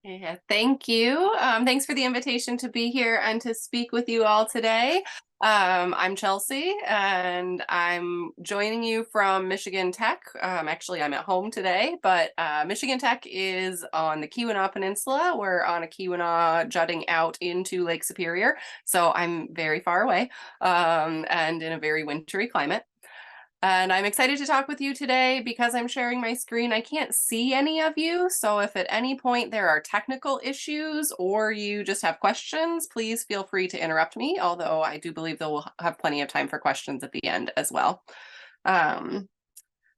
Yeah, thank you. Thanks for the invitation to be here and to speak with you all today. I'm Chelsea, and I'm joining you from Michigan Tech. Actually, I'm at home today, but Michigan Tech is on the Keweenaw Peninsula. We're on a Keweenaw jutting out into Lake Superior, so I'm very far away and in a very wintry climate. And I'm excited to talk with you today because I'm sharing my screen. I can't see any of you, so if at any point there are technical issues or you just have questions, please feel free to interrupt me, although I do believe that we'll have plenty of time for questions at the end as well.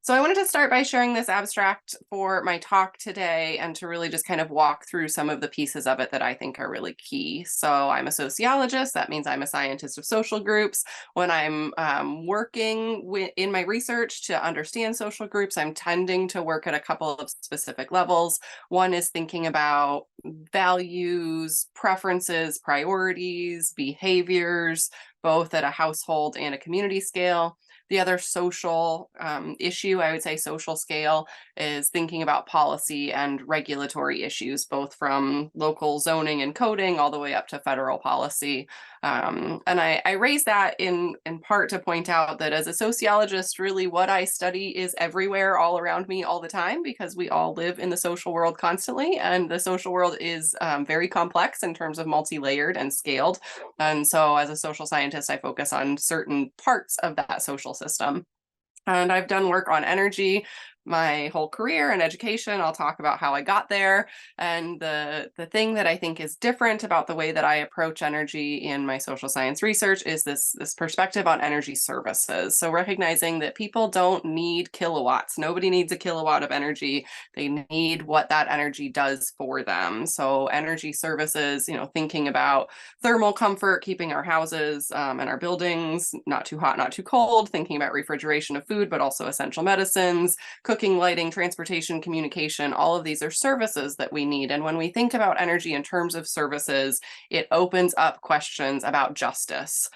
So I wanted to start by sharing this abstract for my talk today and to really just kind of walk through some of the pieces of it that I think are really key. So I'm a sociologist. That means I'm a scientist of social groups. When I'm working in my research to understand social groups, I'm tending to work at a couple of specific levels. One is thinking about values, preferences, priorities, behaviors, both at a household and a community scale. The other social issue, I would say social scale, is thinking about policy and regulatory issues, both from local zoning and coding all the way up to federal policy. And I raise that in part to point out that as a sociologist, really what I study is everywhere, all around me, all the time, because we all live in the social world constantly, and the social world is very complex in terms of multi-layered and scaled. And so as a social scientist, I focus on certain parts of that social system. And I've done work on energy my whole career and education. I'll talk about how I got there. And the thing that I think is different about the way that I approach energy in my social science research is this perspective on energy services. So recognizing that people don't need kilowatts. Nobody needs a kilowatt of energy. They need what that energy does for them. So energy services, thinking about thermal comfort, keeping our houses and our buildings not too hot, not too cold, thinking about refrigeration of food, but also essential medicines, cooking, lighting, transportation, communication, all of these are services that we need. And when we think about energy in terms of services, it opens up questions about justice.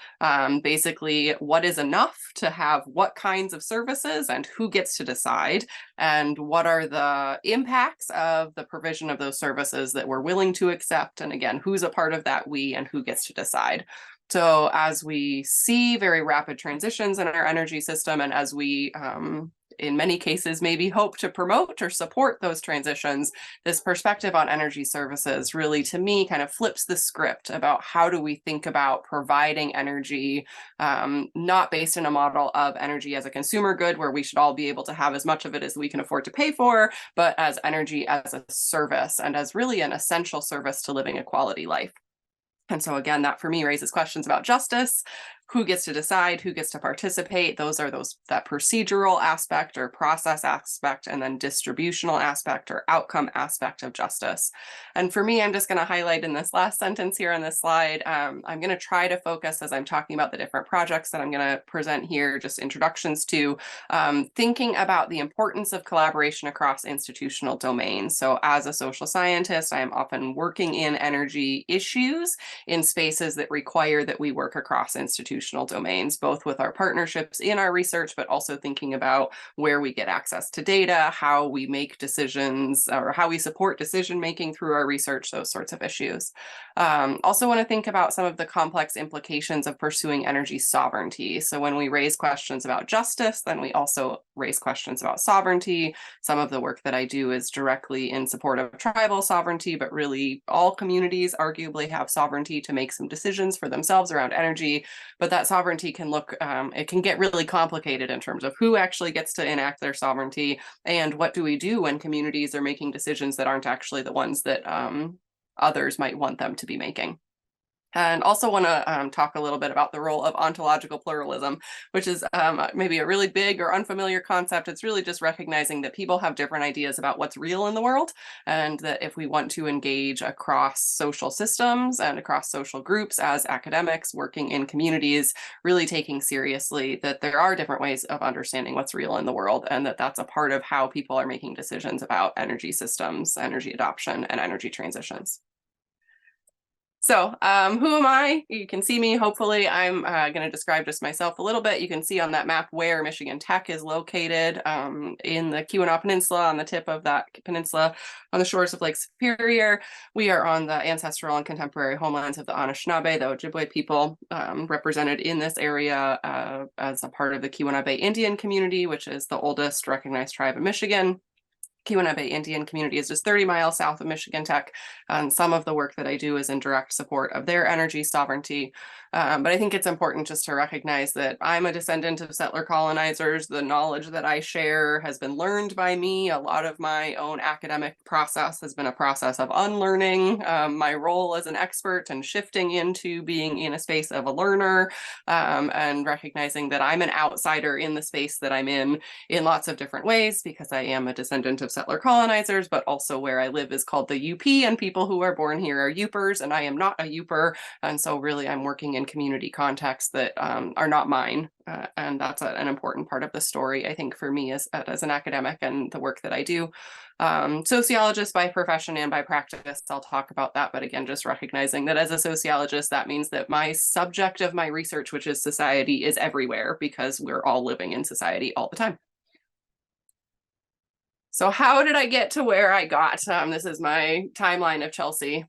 Basically, what is enough to have what kinds of services and who gets to decide, and what are the impacts of the provision of those services that we're willing to accept, and again, who's a part of that we and who gets to decide. So as we see very rapid transitions in our energy system, and as we in many cases maybe hope to promote or support those transitions, this perspective on energy services really, to me, kind of flips the script about how do we think about providing energy, not based in a model of energy as a consumer good where we should all be able to have as much of it as we can afford to pay for, but as energy as a service and as really an essential service to living a quality life. And so again, that for me raises questions about justice, who gets to decide, who gets to participate. That procedural aspect or process aspect, and then distributional aspect or outcome aspect of justice. And for me, I'm just going to highlight in this last sentence here on this slide, I'm going to try to focus as I'm talking about the different projects that I'm going to present here, just introductions to, thinking about the importance of collaboration across institutional domains. So as a social scientist, I am often working in energy issues in spaces that require that we work across institutional domains, both with our partnerships in our research, but also thinking about where we get access to data, how we make decisions, or how we support decision making through our research, those sorts of issues. Also want to think about some of the complex implications of pursuing energy sovereignty. So when we raise questions about justice, then we also raise questions about sovereignty. Some of the work that I do is directly in support of tribal sovereignty, but really all communities arguably have sovereignty to make some decisions for themselves around energy. But that sovereignty can it can get really complicated in terms of who actually gets to enact their sovereignty, and what do we do when communities are making decisions that aren't actually the ones that others might want them to be making. And also want to talk a little bit about the role of ontological pluralism, which is maybe a really big or unfamiliar concept. It's really just recognizing that people have different ideas about what's real in the world, and that if we want to engage across social systems and across social groups as academics working in communities, really taking seriously that there are different ways of understanding what's real in the world, and that that's a part of how people are making decisions about energy systems, energy adoption, and energy transitions. So who am I? You can see me. Hopefully, I'm going to describe just myself a little bit. You can see on that map where Michigan Tech is located in the Keweenaw Peninsula, on the tip of that peninsula, on the shores of Lake Superior. We are on the ancestral and contemporary homelands of the Anishinaabe, the Ojibwe people, represented in this area as a part of the Keweenaw Bay Indian community, which is the oldest recognized tribe in Michigan. Keweenaw Bay Indian community is just 30 miles south of Michigan Tech. And some of the work that I do is in direct support of their energy sovereignty. But I think it's important just to recognize that I'm a descendant of settler colonizers. The knowledge that I share has been learned by me. A lot of my own academic process has been a process of unlearning my role as an expert and shifting into being in a space of a learner, and recognizing that I'm an outsider in the space that I'm in lots of different ways, because I am a descendant of settler colonizers, but also where I live is called the UP, and people who are born here are Upers, and I am not a Uper. And so really I'm working in community contexts that are not mine. And that's an important part of the story, I think, for me as an academic and the work that I do. Sociologist by profession and by practice, I'll talk about that. But again, just recognizing that as a sociologist, that means that my subject of my research, which is society, is everywhere, because we're all living in society all the time. So how did I get to where I got? This is my timeline of Chelsea,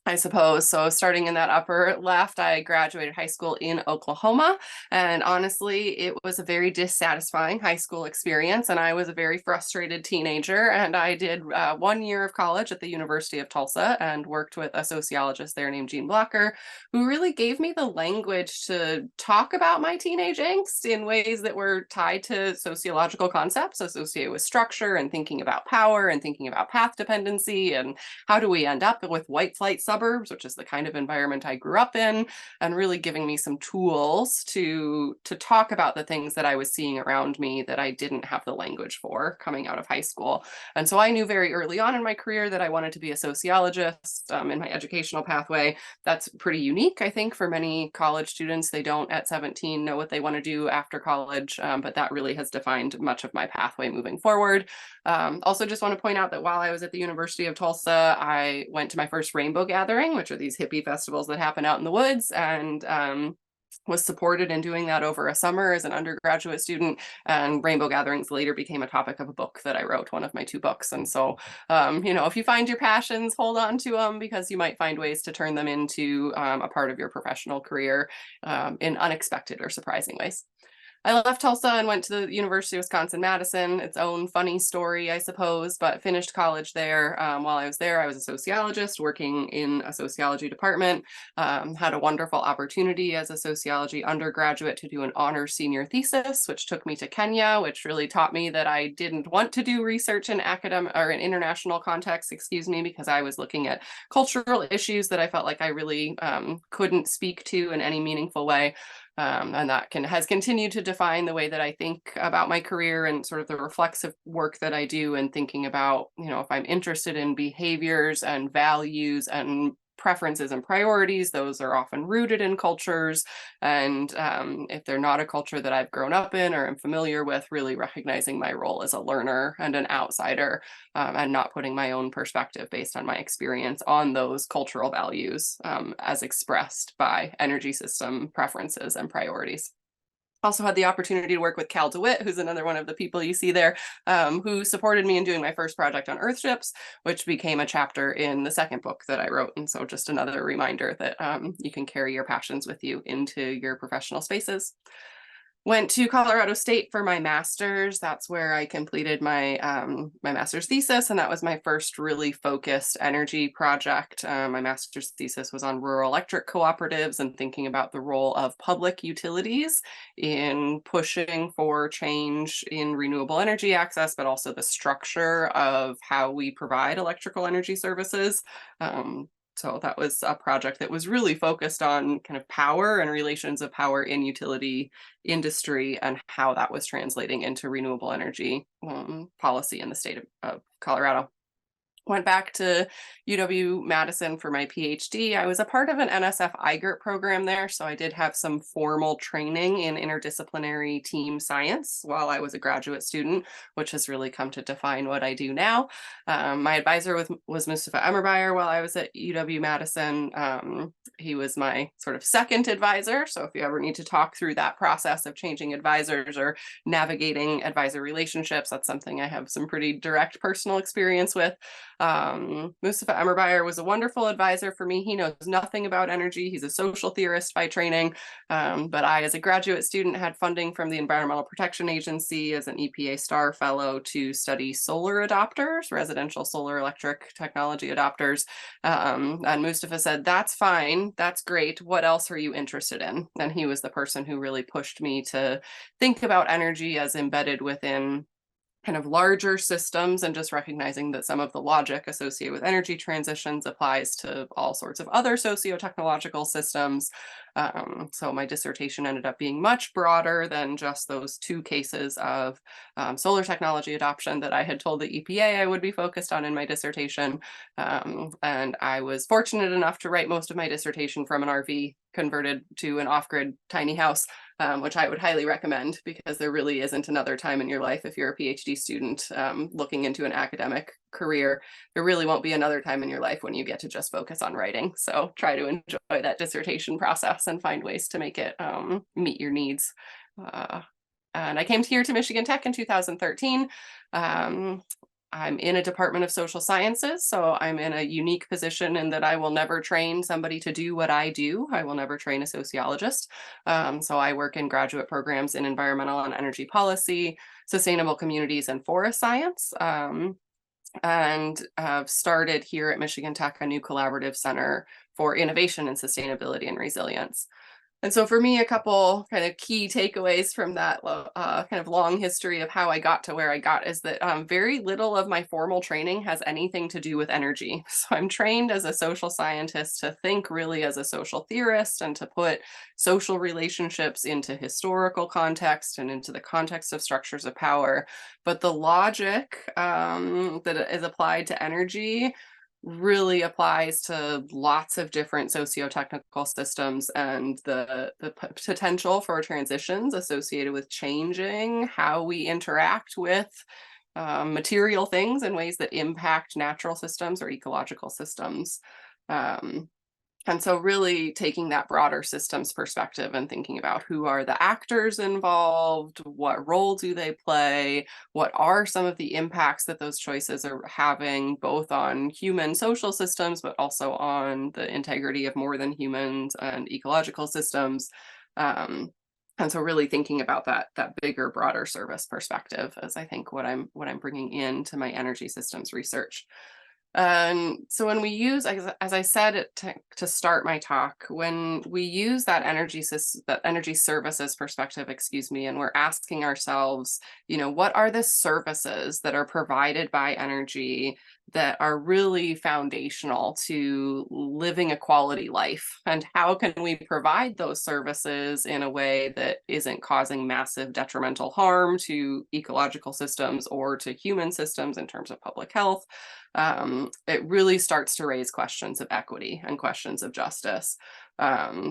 I suppose. So starting in that upper left, I graduated high school in Oklahoma. And honestly, it was a very dissatisfying high school experience. And I was a very frustrated teenager. And I did 1 year of college at the University of Tulsa and worked with a sociologist there named Jean Blocker, who really gave me the language to talk about my teenage angst in ways that were tied to sociological concepts associated with structure and thinking about power and thinking about path dependency and how do we end up with white flight suburbs, which is the kind of environment I grew up in, and really giving me some tools to talk about the things that I was seeing around me that I didn't have the language for coming out of high school. And so I knew very early on in my career that I wanted to be a sociologist in my educational pathway. That's pretty unique, I think, for many college students. They don't at 17 know what they want to do after college, but that really has defined much of my pathway moving forward. Also just want to point out that while I was at the University of Tulsa, I went to my first rainbow gathering, which are these hippie festivals that happen out in the woods, and was supported in doing that over a summer as an undergraduate student. And rainbow gatherings later became a topic of a book that I wrote, one of my 2 books. And so, if you find your passions, hold on to them, because you might find ways to turn them into a part of your professional career in unexpected or surprising ways. I left Tulsa and went to the University of Wisconsin-Madison, its own funny story, I suppose, but finished college there. While I was there, I was a sociologist working in a sociology department, had a wonderful opportunity as a sociology undergraduate to do an honors senior thesis, which took me to Kenya, which really taught me that I didn't want to do research in academic or in international context, because I was looking at cultural issues that I felt like I really couldn't speak to in any meaningful way. And that has continued to define the way that I think about my career and sort of the reflexive work that I do, and thinking about, if I'm interested in behaviors and values and preferences and priorities, those are often rooted in cultures. And if they're not a culture that I've grown up in or am familiar with, really recognizing my role as a learner and an outsider, and not putting my own perspective based on my experience on those cultural values as expressed by energy system preferences and priorities. Also had the opportunity to work with Cal DeWitt, who's another one of the people you see there, who supported me in doing my first project on Earthships, which became a chapter in the second book that I wrote. And so just another reminder that you can carry your passions with you into your professional spaces. Went to Colorado State for my master's. That's where I completed my my master's thesis, and that was my first really focused energy project. My master's thesis was on rural electric cooperatives and thinking about the role of public utilities in pushing for change in renewable energy access, but also the structure of how we provide electrical energy services. So that was a project that was really focused on kind of power and relations of power in utility industry and how that was translating into renewable energy policy in the state of Colorado. went back to UW-Madison for my PhD. I was a part of an NSF IGERT program there, so I did have some formal training in interdisciplinary team science while I was a graduate student, which has really come to define what I do now. My advisor was Mustafa Emmerbeyer while I was at UW-Madison. He was my sort of second advisor, so if you ever need to talk through that process of changing advisors or navigating advisor relationships, that's something I have some pretty direct personal experience with. Mustafa Emmerbeyer was a wonderful advisor for me. He knows nothing about energy. He's a social theorist by training. But I, as a graduate student, had funding from the Environmental Protection Agency as an EPA STAR fellow to study solar adopters, residential solar electric technology adopters. And Mustafa said, that's fine. That's great. What else are you interested in? And he was the person who really pushed me to think about energy as embedded within kind of larger systems, and just recognizing that some of the logic associated with energy transitions applies to all sorts of other socio-technological systems. So my dissertation ended up being much broader than just those two cases of solar technology adoption that I had told the EPA I would be focused on in my dissertation. And I was fortunate enough to write most of my dissertation from an RV converted to an off-grid tiny house, which I would highly recommend, because there really isn't another time in your life, if you're a PhD student looking into an academic career, there really won't be another time in your life when you get to just focus on writing. So try to enjoy that dissertation process and find ways to make it meet your needs. And I came here to Michigan Tech in 2013. I'm in a department of social sciences, so I'm in a unique position in that I will never train somebody to do what I do. I will never train a sociologist. So I work in graduate programs in environmental and energy policy, sustainable communities, and forest science. And have started here at Michigan Tech a new collaborative center for innovation and sustainability and resilience. And so for me, a couple kind of key takeaways from that kind of long history of how I got to where I got is that very little of my formal training has anything to do with energy. So I'm trained as a social scientist to think really as a social theorist and to put social relationships into historical context and into the context of structures of power. But the logic that is applied to energy really applies to lots of different socio-technical systems, and the potential for transitions associated with changing how we interact with material things in ways that impact natural systems or ecological systems. And so really taking that broader systems perspective and thinking about who are the actors involved, what role do they play, what are some of the impacts that those choices are having, both on human social systems, but also on the integrity of more than humans and ecological systems. And so really thinking about that bigger, broader service perspective is, I think, what I'm bringing into my energy systems research. And so when we use, as I said to start my talk, when we use that energy services perspective, and we're asking ourselves, what are the services that are provided by energy that are really foundational to living a quality life? And how can we provide those services in a way that isn't causing massive detrimental harm to ecological systems or to human systems in terms of public health? It really starts to raise questions of equity and questions of justice.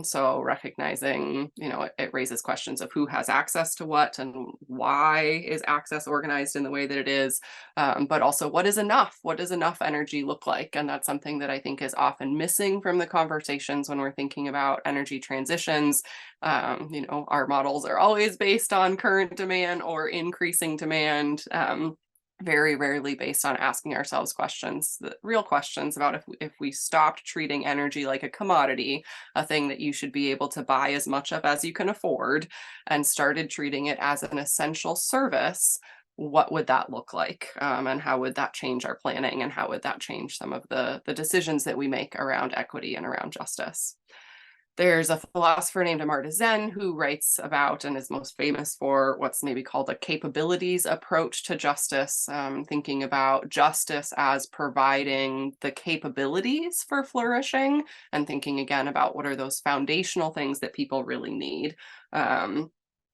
So recognizing, it raises questions of who has access to what and why is access organized in the way that it is, but also what is enough? What does enough energy look like? And that's something that I think is often missing from the conversations when we're thinking about energy transitions. Our models are always based on current demand or increasing demand. Very rarely based on asking ourselves questions, the real questions about if we stopped treating energy like a commodity, a thing that you should be able to buy as much of as you can afford, and started treating it as an essential service, what would that look like? And how would that change our planning? And how would that change some of the decisions that we make around equity and around justice? There's a philosopher named Amartya Sen who writes about and is most famous for what's maybe called a capabilities approach to justice, thinking about justice as providing the capabilities for flourishing, and thinking again about what are those foundational things that people really need. And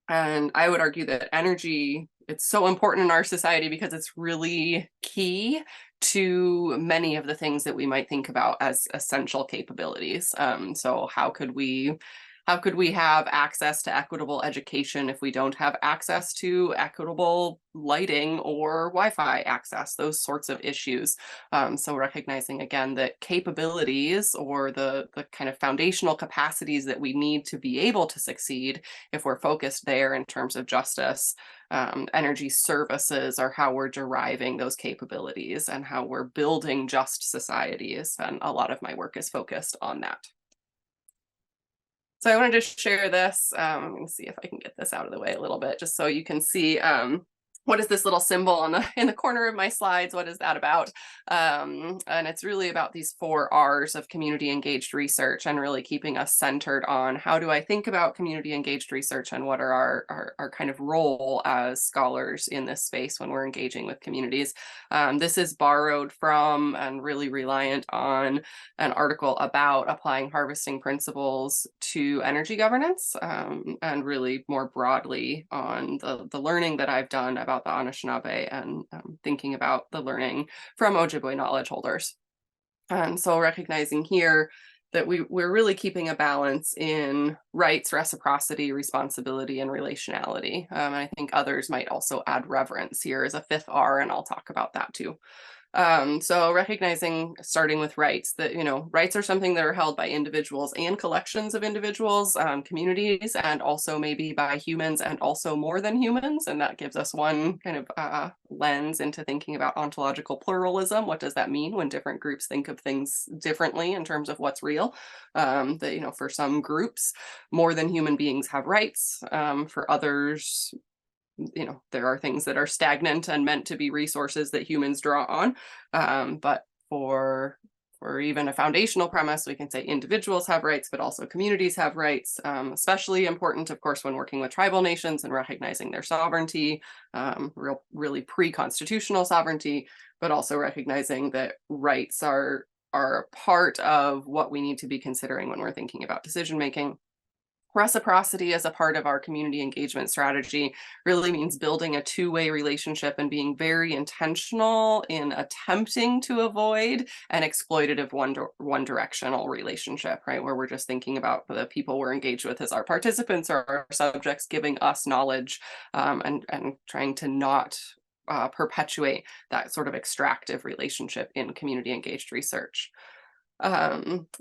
I would argue that energy, it's so important in our society because it's really key to many of the things that we might think about as essential capabilities. So how could we have access to equitable education if we don't have access to equitable lighting or Wi-Fi access, those sorts of issues. So recognizing again that capabilities, or the kind of foundational capacities that we need to be able to succeed, if we're focused there in terms of justice, energy services are how we're deriving those capabilities and how we're building just societies. And a lot of my work is focused on that. So I wanted to share this. I'm going to see if I can get this out of the way a little bit, just so you can see what is this little symbol in the corner of my slides? What is that about? And it's really about these 4 R's of community engaged research, and really keeping us centered on how do I think about community engaged research, and what are our kind of role as scholars in this space when we're engaging with communities. This is borrowed from and really reliant on an article about applying harvesting principles to energy governance, and really more broadly on the learning that I've done about the Anishinaabe, and thinking about the learning from Ojibwe knowledge holders. And so recognizing here that we're really keeping a balance in rights, reciprocity, responsibility, and relationality. And I think others might also add reverence here as a 5th R, and I'll talk about that too. So recognizing, starting with rights, that, rights are something that are held by individuals and collections of individuals, communities, and also maybe by humans and also more than humans. And that gives us one kind of lens into thinking about ontological pluralism. What does that mean when different groups think of things differently in terms of what's real? That, for some groups, more than human beings have rights. For others, there are things that are stagnant and meant to be resources that humans draw on. But for even a foundational premise, we can say individuals have rights, but also communities have rights, especially important, of course, when working with tribal nations and recognizing their sovereignty, really pre-constitutional sovereignty, but also recognizing that rights are a part of what we need to be considering when we're thinking about decision making. Reciprocity as a part of our community engagement strategy really means building a 2-way relationship and being very intentional in attempting to avoid an exploitative one-directional relationship, right? Where we're just thinking about the people we're engaged with as our participants or our subjects giving us knowledge, and trying to not perpetuate that sort of extractive relationship in community engaged research.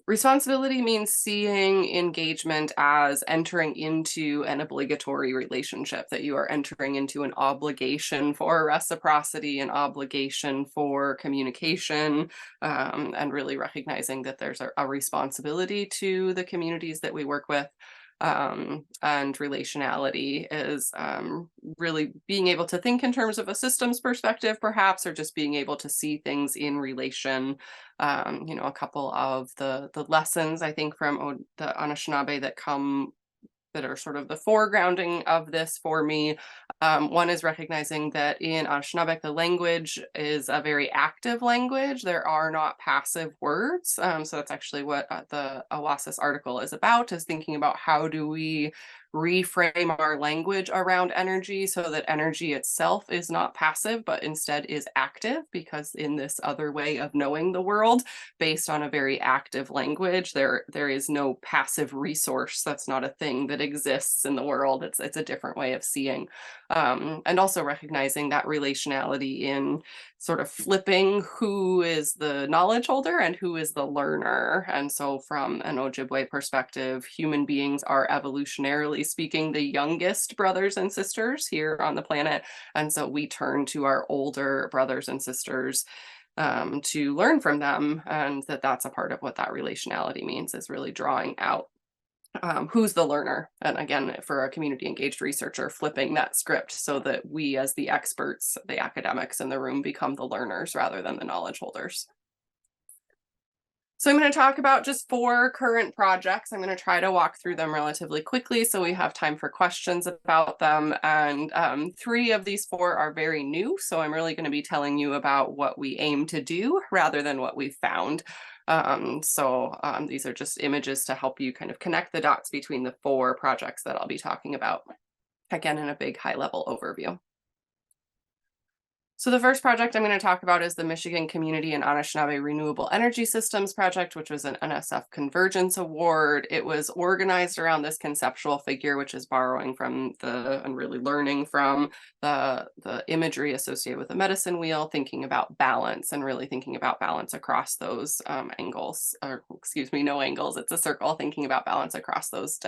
Responsibility means seeing engagement as entering into an obligatory relationship, that you are entering into an obligation for reciprocity, an obligation for communication, and really recognizing that there's a responsibility to the communities that we work with. And relationality is really being able to think in terms of a systems perspective, perhaps, or just being able to see things in relation. A couple of the lessons, I think, from the Anishinaabe that are sort of the foregrounding of this for me. One is recognizing that in Anishinaabe, the language is a very active language. There are not passive words. So that's actually what the Oasis article is about, is thinking about how do we reframe our language around energy so that energy itself is not passive, but instead is active, because in this other way of knowing the world, based on a very active language, there is no passive resource. That's not a thing that exists in the world. It's a different way of seeing. And also recognizing that relationality in sort of flipping who is the knowledge holder and who is the learner. And so from an Ojibwe perspective, human beings are evolutionarily speaking the youngest brothers and sisters here on the planet. And so we turn to our older brothers and sisters to learn from them, and that's a part of what that relationality means, is really drawing out who's the learner. And again, for a community engaged researcher, flipping that script so that we as the experts, the academics in the room, become the learners rather than the knowledge holders. So I'm going to talk about just 4 current projects. I'm going to try to walk through them relatively quickly so we have time for questions about them. And 3 of these 4 are very new. So I'm really going to be telling you about what we aim to do rather than what we've found. These are just images to help you kind of connect the dots between the 4 projects that I'll be talking about, again, in a big high-level overview. So the first project I'm going to talk about is the Michigan Community and Anishinaabe Renewable Energy Systems project, which was an NSF Convergence Award. It was organized around this conceptual figure, which is borrowing from and really learning from the imagery associated with the medicine wheel, thinking about balance and really thinking about balance across those angles, or excuse me, no angles, it's a circle, thinking about balance across those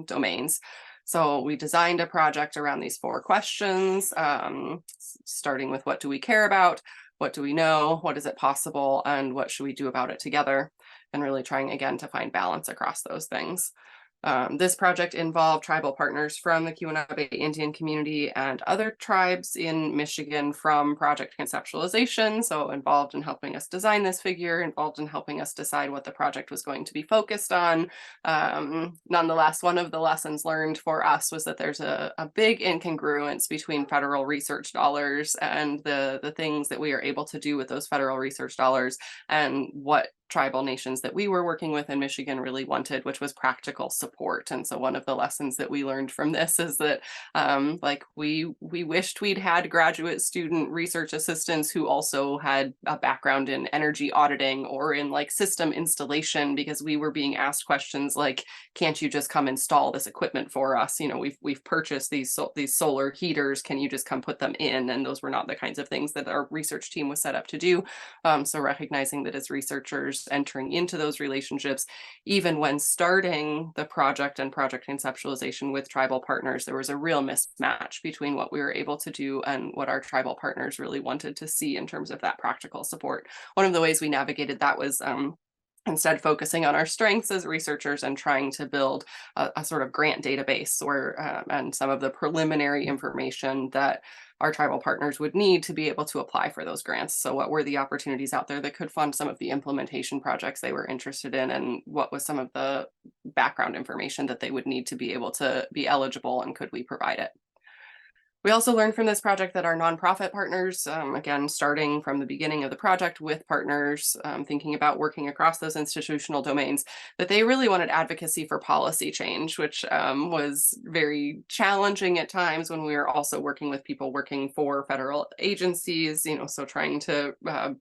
domains. So we designed a project around these 4 questions, starting with what do we care about, what do we know, what is it possible, and what should we do about it together, and really trying again to find balance across those things. This project involved tribal partners from the Keweenaw Indian community and other tribes in Michigan from project conceptualization, so involved in helping us design this figure, involved in helping us decide what the project was going to be focused on. Nonetheless, one of the lessons learned for us was that there's a big incongruence between federal research dollars and the things that we are able to do with those federal research dollars and what tribal nations that we were working with in Michigan really wanted, which was practical support. And so one of the lessons that we learned from this is that like we wished we'd had graduate student research assistants who also had a background in energy auditing or in like system installation, because we were being asked questions like, can't you just come install this equipment for us? You know, we've purchased these solar heaters, can you just come put them in? And those were not the kinds of things that our research team was set up to do. So recognizing that as researchers entering into those relationships, even when starting the project and project conceptualization with tribal partners, there was a real mismatch between what we were able to do and what our tribal partners really wanted to see in terms of that practical support. One of the ways we navigated that was instead focusing on our strengths as researchers and trying to build a sort of grant database or and some of the preliminary information that our tribal partners would need to be able to apply for those grants. So what were the opportunities out there that could fund some of the implementation projects they were interested in, and what was some of the background information that they would need to be able to be eligible, and could we provide it? We also learned from this project that our nonprofit partners, again, starting from the beginning of the project with partners, thinking about working across those institutional domains, that they really wanted advocacy for policy change, which was very challenging at times when we were also working with people working for federal agencies, you know, so trying to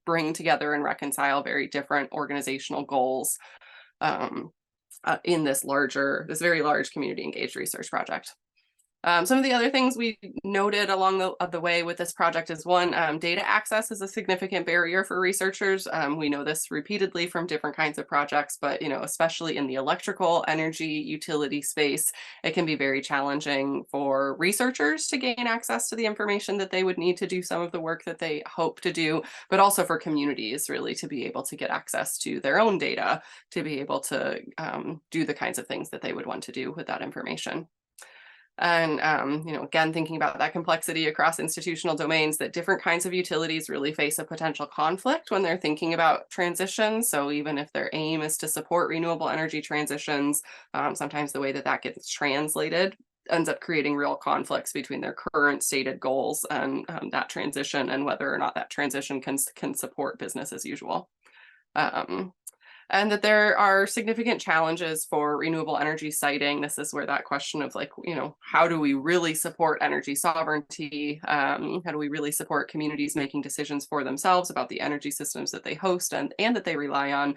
bring together and reconcile very different organizational goals in this very large community engaged research project. Some of the other things we noted along the way with this project is one, data access is a significant barrier for researchers. We know this repeatedly from different kinds of projects, but you know, especially in the electrical energy utility space, it can be very challenging for researchers to gain access to the information that they would need to do some of the work that they hope to do, but also for communities really to be able to get access to their own data, to be able to do the kinds of things that they would want to do with that information. And, you know, again, thinking about that complexity across institutional domains, that different kinds of utilities really face a potential conflict when they're thinking about transition. So even if their aim is to support renewable energy transitions, sometimes the way that that gets translated ends up creating real conflicts between their current stated goals and that transition, and whether or not that transition can support business as usual. And that there are significant challenges for renewable energy siting. This is where that question of like, you know, how do we really support energy sovereignty? How do we really support communities making decisions for themselves about the energy systems that they host and that they rely on?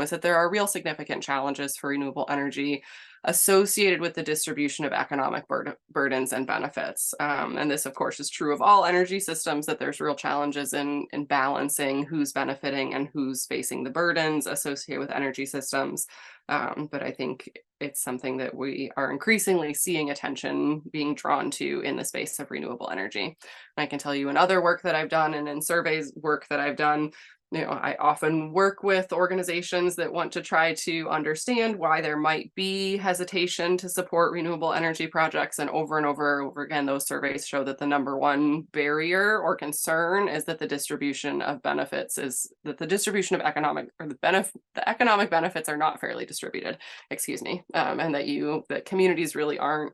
Is that there are real significant challenges for renewable energy associated with the distribution of economic burdens and benefits. And this, of course, is true of all energy systems, that there's real challenges in balancing who's benefiting and who's facing the burdens associated with energy systems. But I think it's something that we are increasingly seeing attention being drawn to in the space of renewable energy. And I can tell you in other work that I've done and in surveys work that I've done, you know, I often work with organizations that want to try to understand why there might be hesitation to support renewable energy projects. And over again, those surveys show that the number one barrier or concern is that the distribution of benefits is that the distribution of economic benefits are not fairly distributed, excuse me, and that communities really aren't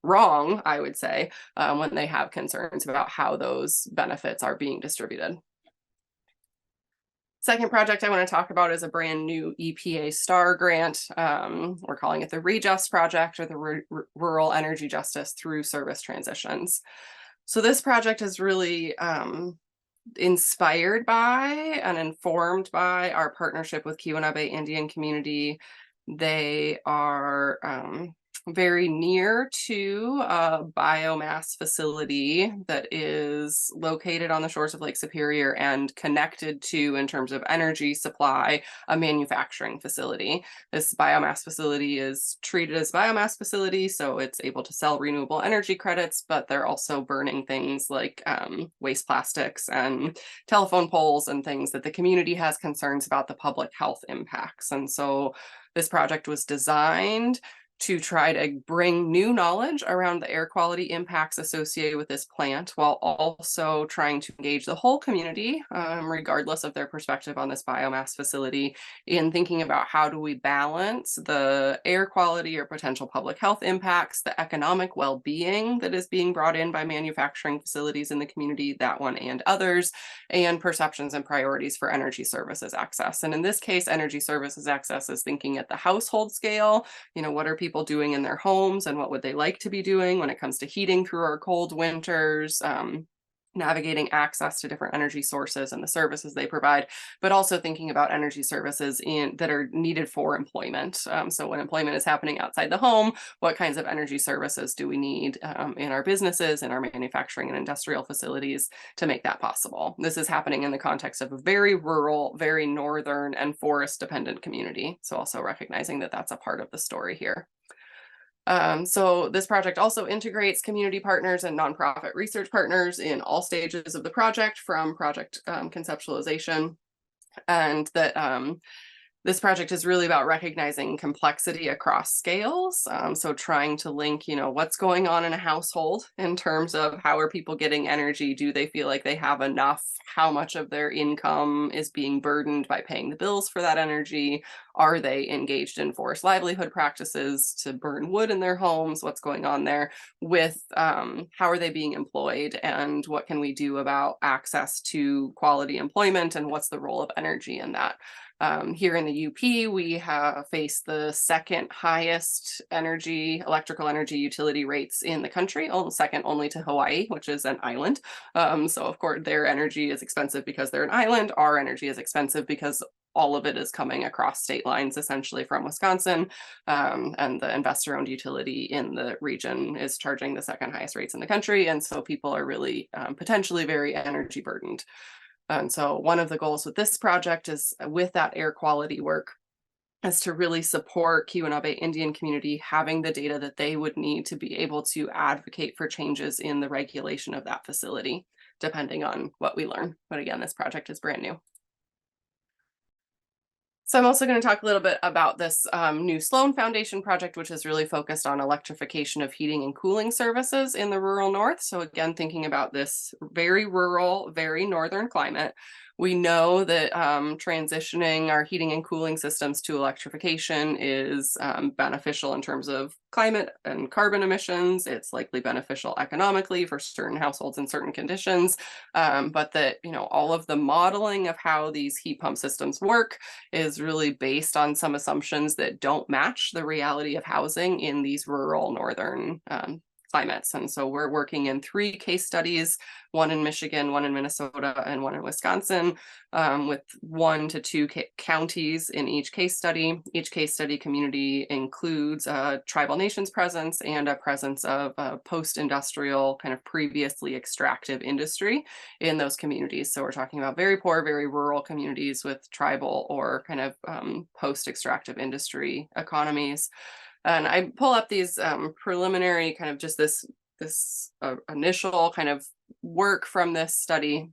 wrong, I would say, when they have concerns about how those benefits are being distributed. Second project I want to talk about is a brand new EPA STAR grant. We're calling it the ReJust project, or the Rural Energy Justice Through Service Transitions. So this project is really inspired by and informed by our partnership with Keweenaw Indian community. They are very near to a biomass facility that is located on the shores of Lake Superior and connected to, in terms of energy supply, a manufacturing facility. This biomass facility is treated as a biomass facility, so it's able to sell renewable energy credits, but they're also burning things like waste plastics and telephone poles and things that the community has concerns about the public health impacts. And so this project was designed to try to bring new knowledge around the air quality impacts associated with this plant, while also trying to engage the whole community, regardless of their perspective on this biomass facility, in thinking about how do we balance the air quality or potential public health impacts, the economic well-being that is being brought in by manufacturing facilities in the community, that one and others, and perceptions and priorities for energy services access. And in this case, energy services access is thinking at the household scale. What are people doing in their homes and what would they like to be doing when it comes to heating through our cold winters, navigating access to different energy sources and the services they provide, but also thinking about energy services that are needed for employment. So when employment is happening outside the home, what kinds of energy services do we need in our businesses, in our manufacturing and industrial facilities to make that possible? This is happening in the context of a very rural, very northern and forest dependent community. So also recognizing that that's a part of the story here. So this project also integrates community partners and nonprofit research partners in all stages of the project, from project conceptualization, and that this project is really about recognizing complexity across scales. So trying to link, what's going on in a household in terms of how are people getting energy? Do they feel like they have enough? How much of their income is being burdened by paying the bills for that energy? Are they engaged in forced livelihood practices to burn wood in their homes? What's going on there with how are they being employed, and what can we do about access to quality employment, and what's the role of energy in that? Here in the UP, we have faced the second highest electrical energy utility rates in the country, second only to Hawaii, which is an island. So of course their energy is expensive because they're an island. Our energy is expensive because all of it is coming across state lines, essentially from Wisconsin, and the investor-owned utility in the region is charging the second highest rates in the country. And so people are really potentially very energy burdened. And so one of the goals with this project is, with that air quality work, is to really support Keweenaw Indian community having the data that they would need to be able to advocate for changes in the regulation of that facility, depending on what we learn. But again, this project is brand new. So I'm also going to talk a little bit about this new Sloan Foundation project, which is really focused on electrification of heating and cooling services in the rural north. So again, thinking about this very rural, very northern climate, we know that transitioning our heating and cooling systems to electrification is beneficial in terms of climate and carbon emissions. It's likely beneficial economically for certain households in certain conditions, but that all of the modeling of how these heat pump systems work is really based on some assumptions that don't match the reality of housing in these rural northern climates. And so we're working in 3 case studies, one in Michigan, one in Minnesota, and one in Wisconsin, with 1 to 2 counties in each case study. Each case study community includes a tribal nations presence and a presence of a post-industrial, kind of previously extractive industry in those communities. So we're talking about very poor, very rural communities with tribal or kind of post-extractive industry economies. And I pull up these preliminary kind of just this initial kind of work from this study,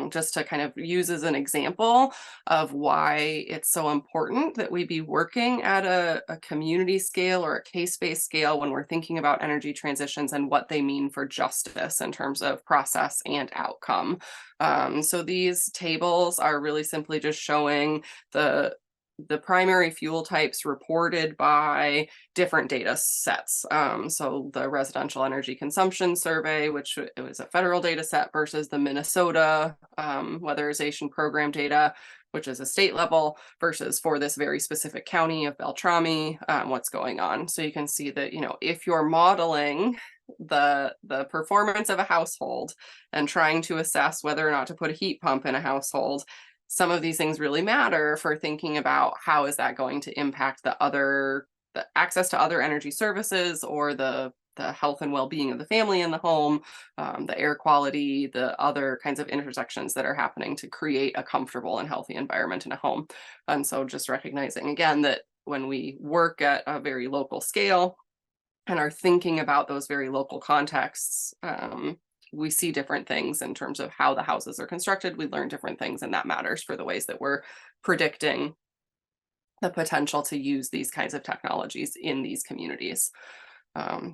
just to kind of use as an example of why it's so important that we be working at a community scale or a case-based scale when we're thinking about energy transitions and what they mean for justice in terms of process and outcome. So these tables are really simply just showing the primary fuel types reported by different data sets. So the residential energy consumption survey, which it was a federal data set, versus the Minnesota weatherization program data, which is a state level, versus for this very specific county of Beltrami, what's going on. So you can see that, if you're modeling the performance of a household and trying to assess whether or not to put a heat pump in a household, some of these things really matter for thinking about how is that going to impact the access to other energy services, or the health and well-being of the family in the home, the air quality, the other kinds of intersections that are happening to create a comfortable and healthy environment in a home. And so just recognizing again that when we work at a very local scale and are thinking about those very local contexts, we see different things in terms of how the houses are constructed. We learn different things, and that matters for the ways that we're predicting the potential to use these kinds of technologies in these communities.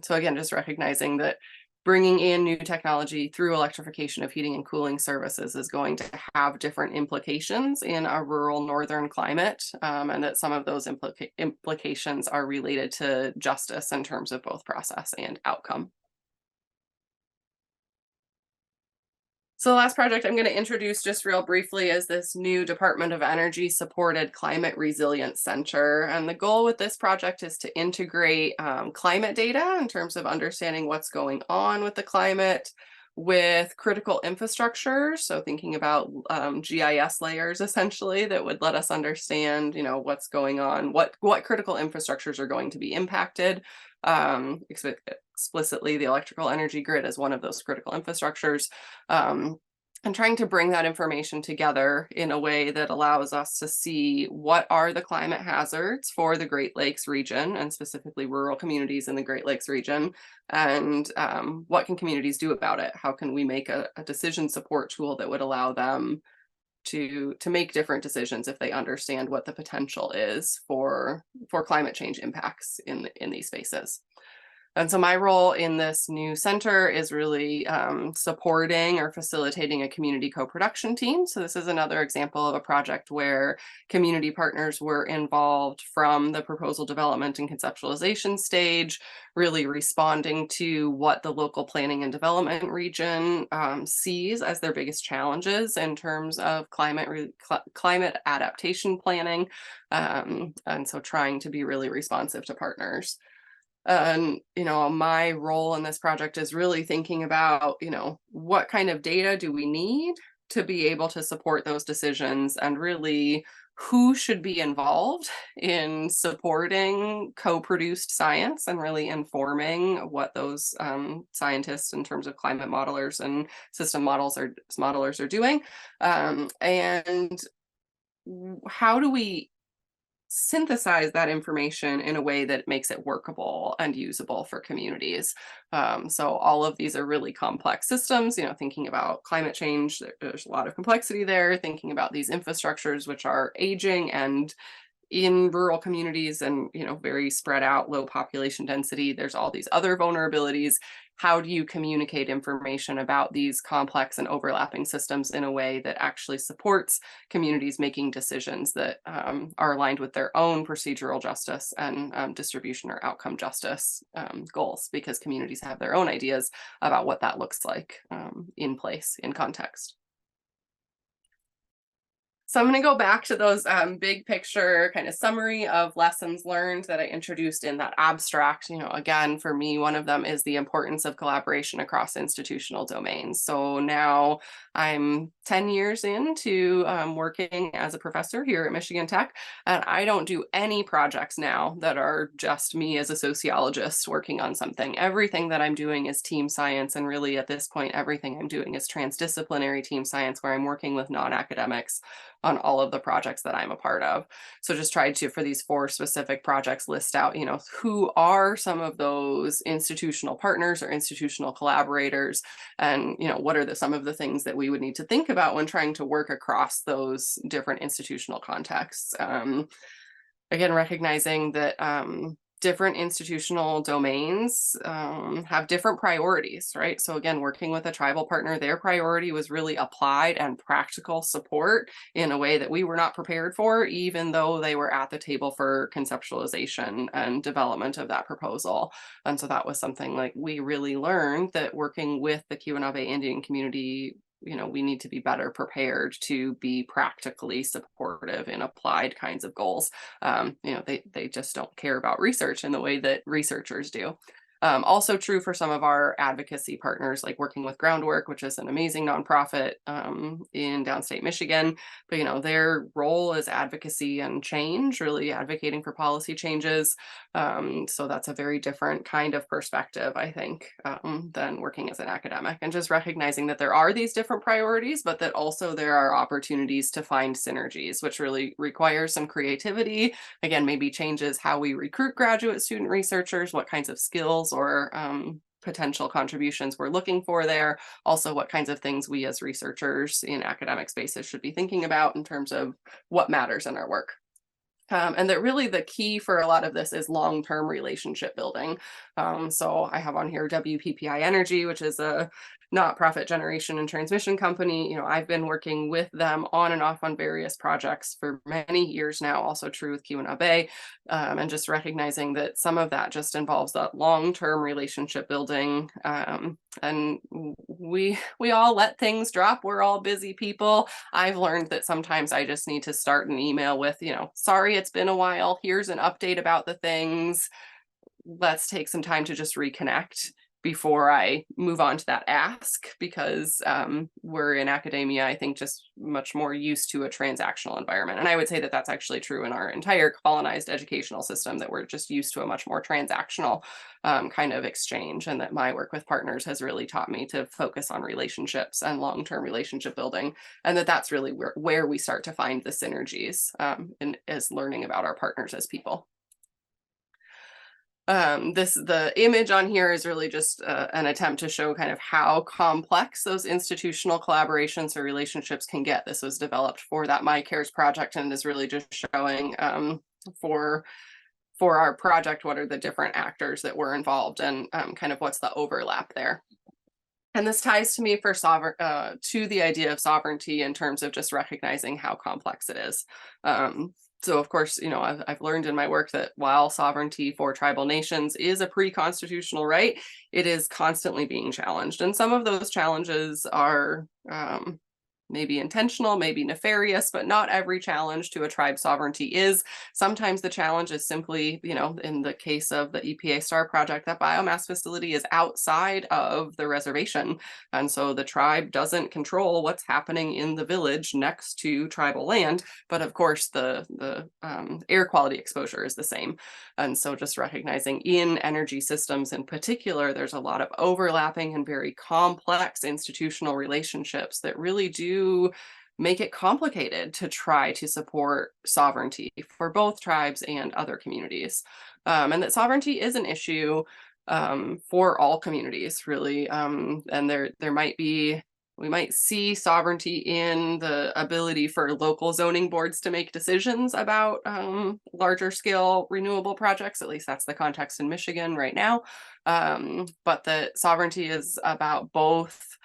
So again, just recognizing that bringing in new technology through electrification of heating and cooling services is going to have different implications in a rural northern climate, and that some of those implications are related to justice in terms of both process and outcome. So the last project I'm going to introduce just real briefly is this new Department of Energy supported Climate Resilience Center. And the goal with this project is to integrate climate data in terms of understanding what's going on with the climate with critical infrastructure. So thinking about GIS layers essentially that would let us understand, what's going on, what critical infrastructures are going to be impacted. Explicitly, the electrical energy grid is one of those critical infrastructures. And trying to bring that information together in a way that allows us to see what are the climate hazards for the Great Lakes region, and specifically rural communities in the Great Lakes region, and what can communities do about it? How can we make a decision support tool that would allow them to make different decisions if they understand what the potential is for climate change impacts in these spaces? And so my role in this new center is really supporting or facilitating a community co-production team. So this is another example of a project where community partners were involved from the proposal development and conceptualization stage, really responding to what the local planning and development region sees as their biggest challenges in terms of climate adaptation planning. And so trying to be really responsive to partners. And, my role in this project is really thinking about, what kind of data do we need to be able to support those decisions, and really who should be involved in supporting co-produced science and really informing what those scientists in terms of climate modelers and system modelers are doing. And how do we synthesize that information in a way that makes it workable and usable for communities. So all of these are really complex systems, thinking about climate change, there's a lot of complexity there, thinking about these infrastructures which are aging and in rural communities and, very spread out, low population density. There's all these other vulnerabilities. How do you communicate information about these complex and overlapping systems in a way that actually supports communities making decisions that are aligned with their own procedural justice and distribution or outcome justice goals? Because communities have their own ideas about what that looks like in place, in context. So I'm going to go back to those big picture kind of summary of lessons learned that I introduced in that abstract. Again, for me, one of them is the importance of collaboration across institutional domains. So now I'm 10 years into working as a professor here at Michigan Tech, and I don't do any projects now that are just me as a sociologist working on something. Everything that I'm doing is team science, and really at this point, everything I'm doing is transdisciplinary team science, where I'm working with non-academics on all of the projects that I'm a part of. So just tried to, for these 4 specific projects, list out, who are some of those institutional partners or institutional collaborators, and, what are some of the things that we would need to think about when trying to work across those different institutional contexts. Again, recognizing that different institutional domains have different priorities, right? So again, working with a tribal partner, their priority was really applied and practical support in a way that we were not prepared for, even though they were at the table for conceptualization and development of that proposal. And so that was something like we really learned, that working with the Keweenaw Indian community, we need to be better prepared to be practically supportive in applied kinds of goals. They just don't care about research in the way that researchers do. Also true for some of our advocacy partners, like Working with Groundwork, which is an amazing nonprofit in downstate Michigan. But, you know, their role is advocacy and change, really advocating for policy changes. So that's a very different kind of perspective, I think, than working as an academic, and just recognizing that there are these different priorities, but that also there are opportunities to find synergies, which really requires some creativity. Again, maybe changes how we recruit graduate student researchers, what kinds of skills or potential contributions we're looking for there. Also, what kinds of things we as researchers in academic spaces should be thinking about in terms of what matters in our work. And that really the key for a lot of this is long-term relationship building. So I have on here WPPI Energy, which is a not-profit generation and transmission company. You know, I've been working with them on and off on various projects for many years now, also true with Keweenaw Bay, and just recognizing that some of that just involves that long-term relationship building. And we all let things drop. We're all busy people. I've learned that sometimes I just need to start an email with, you know, sorry, it's been a while. Here's an update about the things. Let's take some time to just reconnect before I move on to that ask, because we're in academia, I think, just much more used to a transactional environment. And I would say that that's actually true in our entire colonized educational system, that we're just used to a much more transactional kind of exchange, and that my work with partners has really taught me to focus on relationships and long-term relationship building, and that that's really where we start to find the synergies is learning about our partners as people. The image on here is really just an attempt to show kind of how complex those institutional collaborations or relationships can get. This was developed for that My Cares project, and is really just showing for our project what are the different actors that were involved, and kind of what's the overlap there. And this ties to me for to the idea of sovereignty in terms of just recognizing how complex it is. So of course, you know, I've learned in my work that while sovereignty for tribal nations is a pre-constitutional right, it is constantly being challenged. And some of those challenges are maybe intentional, maybe nefarious, but not every challenge to a tribe's sovereignty is. Sometimes the challenge is simply, you know, in the case of the EPA STAR project, that biomass facility is outside of the reservation. And so the tribe doesn't control what's happening in the village next to tribal land. But of course, the air quality exposure is the same. And so just recognizing in energy systems in particular, there's a lot of overlapping and very complex institutional relationships that really do make it complicated to try to support sovereignty for both tribes and other communities. And that sovereignty is an issue for all communities, really. And there might be, we might see sovereignty in the ability for local zoning boards to make decisions about larger scale renewable projects. At least that's the context in Michigan right now. But the sovereignty is about both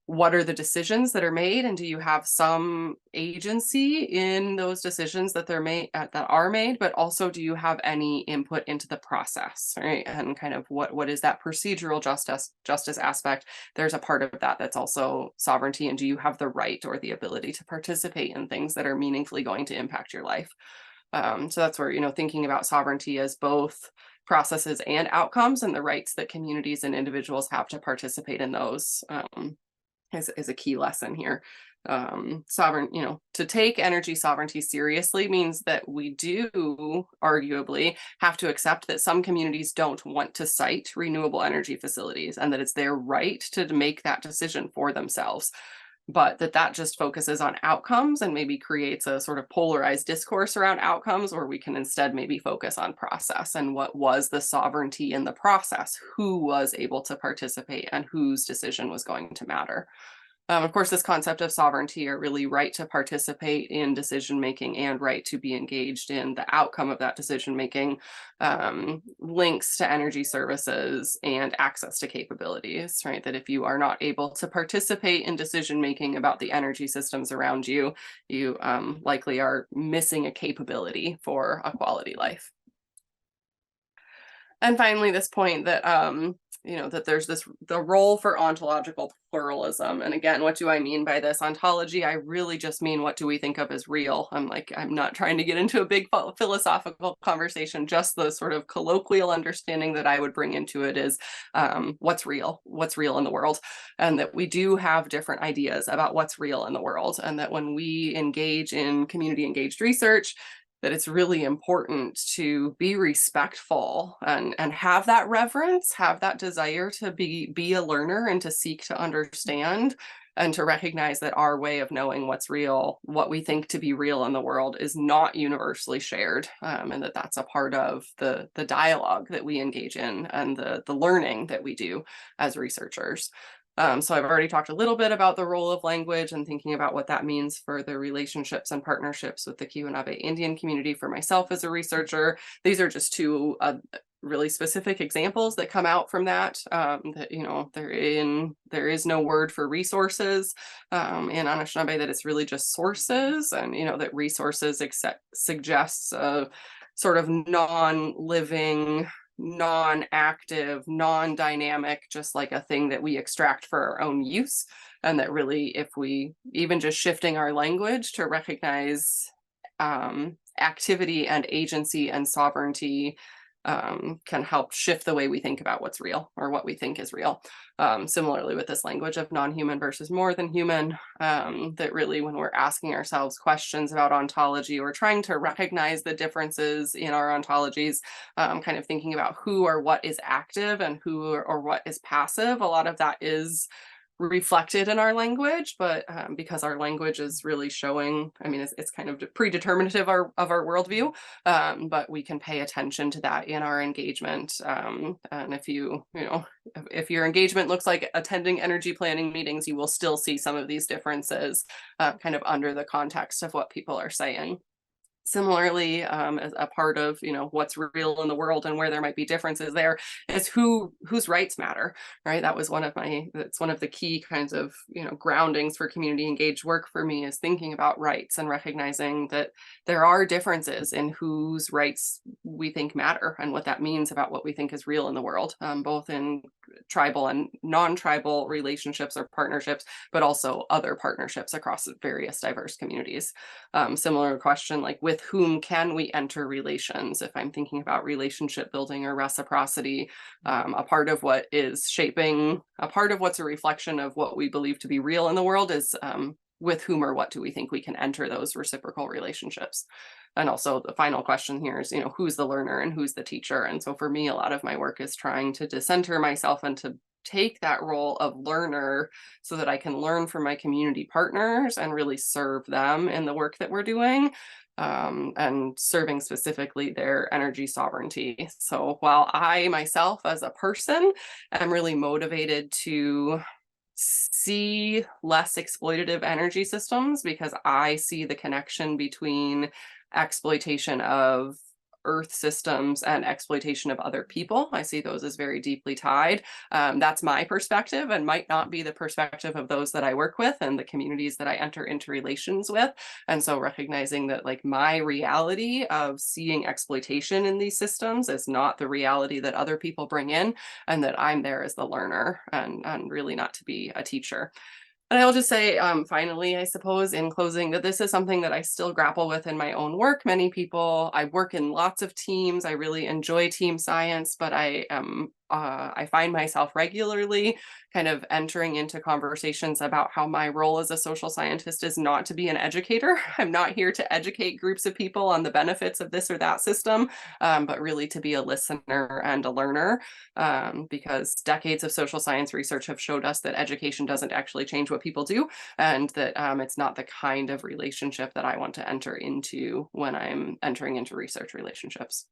what are the decisions that are made, and do you have some agency in those decisions that are made, but also do you have any input into the process, right? And kind of what is that procedural justice aspect? There's a part of that that's also sovereignty, and do you have the right or the ability to participate in things that are meaningfully going to impact your life? So that's where, you know, thinking about sovereignty as both processes and outcomes, and the rights that communities and individuals have to participate in those is a key lesson here. To take energy sovereignty seriously means that we do arguably have to accept that some communities don't want to site renewable energy facilities, and that it's their right to make that decision for themselves. But that just focuses on outcomes and maybe creates a sort of polarized discourse around outcomes, where we can instead maybe focus on process and what was the sovereignty in the process, who was able to participate, and whose decision was going to matter. Of course, this concept of sovereignty, or really right to participate in decision making and right to be engaged in the outcome of that decision making, links to energy services and access to capabilities, right? That if you are not able to participate in decision making about the energy systems around you, you likely are missing a capability for a quality life. And finally, this point that that there's the role for ontological pluralism. And again, what do I mean by this? Ontology, I really just mean, what do we think of as real? I'm not trying to get into a big philosophical conversation. Just the sort of colloquial understanding that I would bring into it is what's real in the world, and that we do have different ideas about what's real in the world, and that when we engage in community engaged research, that it's really important to be respectful and have that reverence, have that desire to be a learner and to seek to understand, and to recognize that our way of knowing what's real, what we think to be real in the world, is not universally shared, and that's a part of the dialogue that we engage in and the learning that we do as researchers. So I've already talked a little bit about the role of language and thinking about what that means for the relationships and partnerships with the Keweenaw Indian community for myself as a researcher. These are just two really specific examples that come out from that. There is no word for resources in Anishinaabe, that it's really just sources, and that resources suggests a sort of non-living, non-active, non-dynamic, just like a thing that we extract for our own use. And that really, if we even just shifting our language to recognize activity and agency and sovereignty can help shift the way we think about what's real, or what we think is real. Similarly with this language of non-human versus more than human, that really, when we're asking ourselves questions about ontology, or trying to recognize the differences in our ontologies, kind of thinking about who or what is active and who or what is passive, a lot of that is reflected in our language, but because our language is really showing, it's kind of predeterminative of our worldview, but we can pay attention to that in our engagement. And if if your engagement looks like attending energy planning meetings, you will still see some of these differences kind of under the context of what people are saying. Similarly, as a part of what's real in the world and where there might be differences there, is whose rights matter, right? That's one of the key kinds of groundings for community engaged work for me, is thinking about rights and recognizing that there are differences in whose rights we think matter, and what that means about what we think is real in the world, both in tribal and non-tribal relationships or partnerships, but also other partnerships across various diverse communities. Similar question, like, with whom can we enter relations? If I'm thinking about relationship building or reciprocity, a part of what is shaping, a part of what's a reflection of what we believe to be real in the world is with whom or what do we think we can enter those reciprocal relationships? And also the final question here is, who's the learner and who's the teacher? And so for me, a lot of my work is trying to decenter myself and to take that role of learner, so that I can learn from my community partners and really serve them in the work that we're doing, and serving specifically their energy sovereignty. So while I myself as a person am really motivated to see less exploitative energy systems, because I see the connection between exploitation of earth systems and exploitation of other people. I see those as very deeply tied. That's my perspective, and might not be the perspective of those that I work with and the communities that I enter into relations with. And so recognizing that, like, my reality of seeing exploitation in these systems is not the reality that other people bring in, and that I'm there as the learner, and really not to be a teacher. And I'll just say, finally, I suppose, in closing, that this is something that I still grapple with in my own work. I work in lots of teams. I really enjoy team science, but I find myself regularly kind of entering into conversations about how my role as a social scientist is not to be an educator. I'm not here to educate groups of people on the benefits of this or that system, but really to be a listener and a learner, because decades of social science research have showed us that education doesn't actually change what people do, and that it's not the kind of relationship that I want to enter into when I'm entering into research relationships.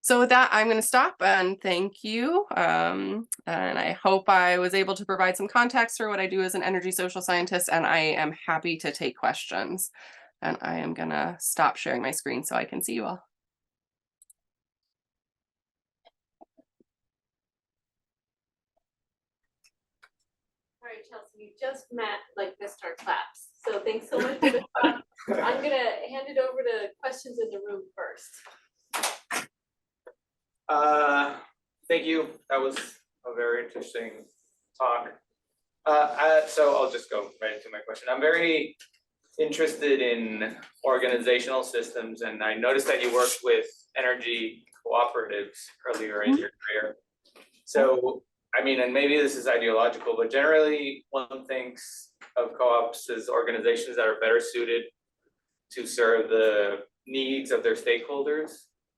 So with that, I'm going to stop and thank you. And I hope I was able to provide some context for what I do as an energy social scientist, and I am happy to take questions. And I am going to stop sharing my screen so I can see you all. All right, Chelsea, you just missed our claps. So thanks so much for the talk. I'm going to hand it over to questions in the room first. Thank you. was a very interesting talk. So I'll just go right into my question. I'm very interested in organizational systems, and I noticed that you worked with energy cooperatives earlier in your career. So, I mean, and maybe this is ideological, but generally one thinks of co-ops as organizations that are better suited to serve the needs of their stakeholders,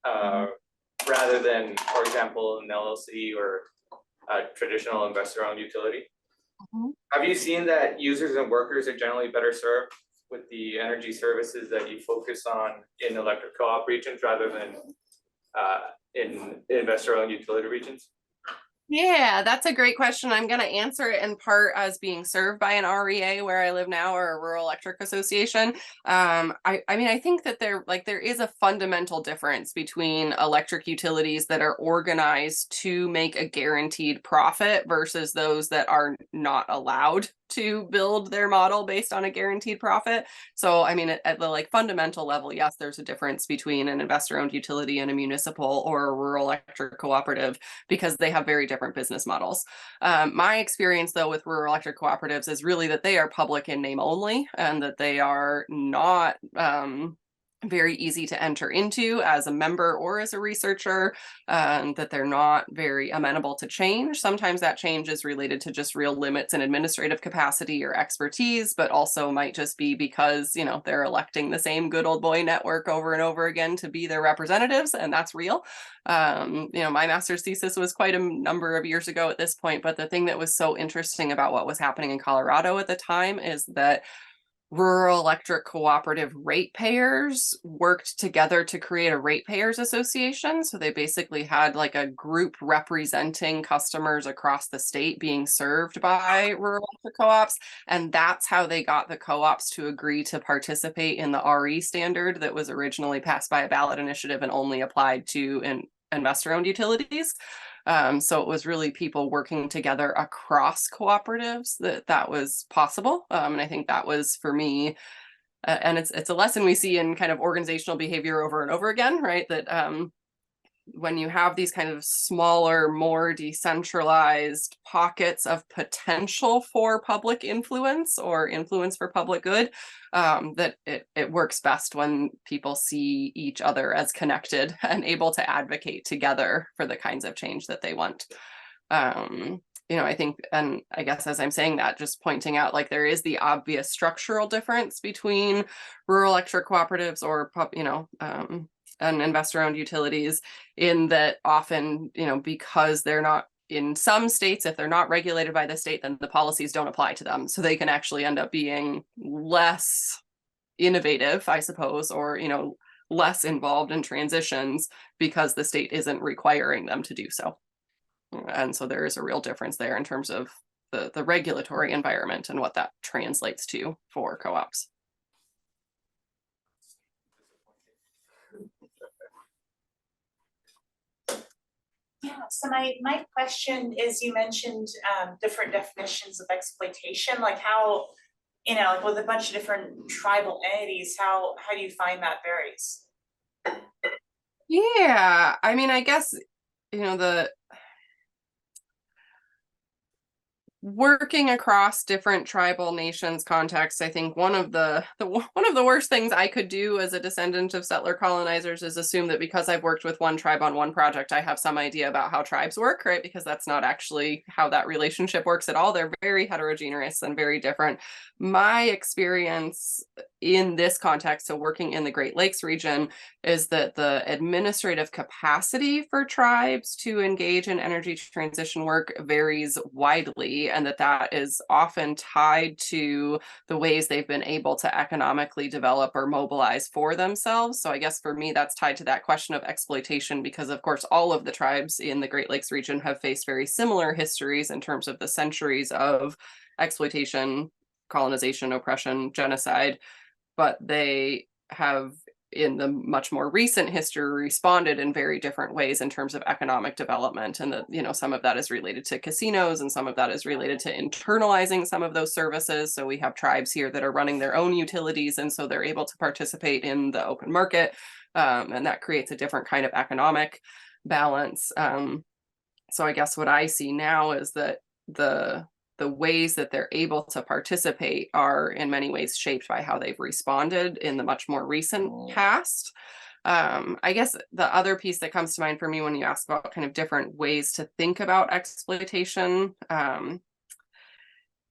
rather than, for example, an LLC or a traditional investor-owned utility. Have you seen that users and workers are generally better served with the energy services that you focus on in electric co-op regions rather than in investor-owned utility regions? Yeah, that's a great question. I'm going to answer it in part as being served by an REA where I live now, or a rural electric association. I mean, I think that there is a fundamental difference between electric utilities that are organized to make a guaranteed profit versus those that are not allowed to build their model based on a guaranteed profit. So, I mean, at the fundamental level, yes, there's a difference between an investor-owned utility and a municipal or a rural electric cooperative, because they have very different business models. My experience, though, with rural electric cooperatives is really that they are public in name only, and that they are not very easy to enter into as a member or as a researcher, that they're not very amenable to change. Sometimes that change is related to just real limits in administrative capacity or expertise, but also might just be because, they're electing the same good old boy network over and over again to be their representatives, and that's real. My master's thesis was quite a number of years ago at this point, but the thing that was so interesting about what was happening in Colorado at the time is that rural electric cooperative ratepayers worked together to create a ratepayers association. So they basically had like a group representing customers across the state being served by rural electric co-ops. And that's how they got the co-ops to agree to participate in the RE standard that was originally passed by a ballot initiative and only applied to investor-owned utilities. So it was really people working together across cooperatives that was possible. And I think that was, for me, and it's a lesson we see in kind of organizational behavior over and over again, right? That when you have these kind of smaller, more decentralized pockets of potential for public influence or influence for public good, that it works best when people see each other as connected and able to advocate together for the kinds of change that they want. I think, and I guess as I'm saying that, just pointing out, there is the obvious structural difference between rural electric cooperatives or and investor-owned utilities, in that often, because they're not, in some states, if they're not regulated by the state, then the policies don't apply to them. So they can actually end up being less innovative, I suppose, or, less involved in transitions because the state isn't requiring them to do so. And so there is a real difference there in terms of the regulatory environment and what that translates to for co-ops. Yeah, so my question is, you mentioned different definitions of exploitation, like how, with a bunch of different tribal entities, how do you find that varies? Yeah, I mean, I guess, the working across different tribal nations contexts, I think one of the worst things I could do as a descendant of settler colonizers is assume that because I've worked with one tribe on one project, I have some idea about how tribes work, right? Because that's not actually how that relationship works at all. They're very heterogeneous and very different. My experience in this context, so working in the Great Lakes region, is that the administrative capacity for tribes to engage in energy transition work varies widely, and that is often tied to the ways they've been able to economically develop or mobilize for themselves. So I guess for me, that's tied to that question of exploitation, because of course, all of the tribes in the Great Lakes region have faced very similar histories in terms of the centuries of exploitation, colonization, oppression, genocide, but they have, in the much more recent history, responded in very different ways in terms of economic development. And that, some of that is related to casinos, and some of that is related to internalizing some of those services. So we have tribes here that are running their own utilities, and so they're able to participate in the open market, and that creates a different kind of economic balance. So I guess what I see now is that the ways that they're able to participate are in many ways shaped by how they've responded in the much more recent past. I guess the other piece that comes to mind for me when you ask about kind of different ways to think about exploitation,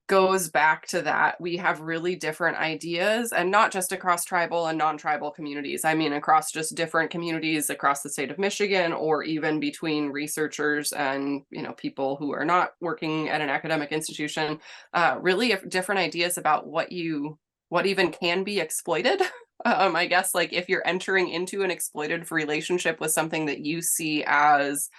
goes back to that we have really different ideas, and not just across tribal and non-tribal communities. I mean, across just different communities across the state of Michigan, or even between researchers and, you know, people who are not working at an academic institution, really different ideas about what even can be exploited. I guess, like, if you're entering into an exploitative relationship with something that you see as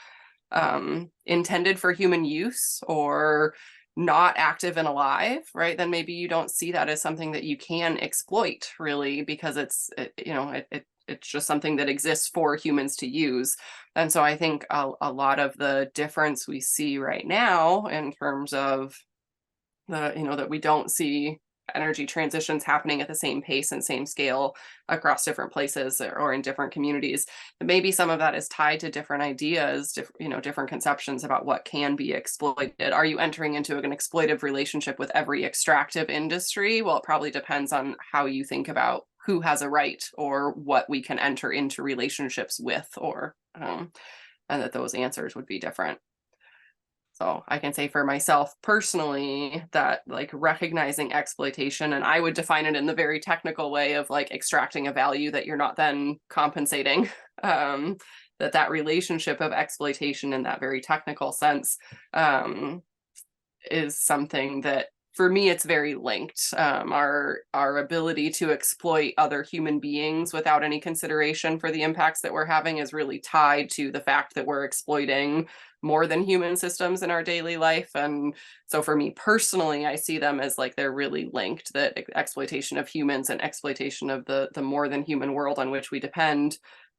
intended for human use or not active and alive, right, then maybe you don't see that as something that you can exploit, really, because it's just something that exists for humans to use. And so I think a lot of the difference we see right now in terms of that we don't see energy transitions happening at the same pace and same scale across different places or in different communities. And maybe some of that is tied to different ideas, different conceptions about what can be exploited. Are you entering into an exploitive relationship with every extractive industry? Well, it probably depends on how you think about who has a right or what we can enter into relationships with, or and that those answers would be different. So I can say for myself personally that, like, recognizing exploitation, and I would define it in the very technical way of, like, extracting a value that you're not then compensating, that relationship of exploitation in that very technical sense is something that, for me, it's very linked. Our ability to exploit other human beings without any consideration for the impacts that we're having is really tied to the fact that we're exploiting more than human systems in our daily life. And so for me personally, I see them as, like, they're really linked, that exploitation of humans and exploitation of the more than human world on which we depend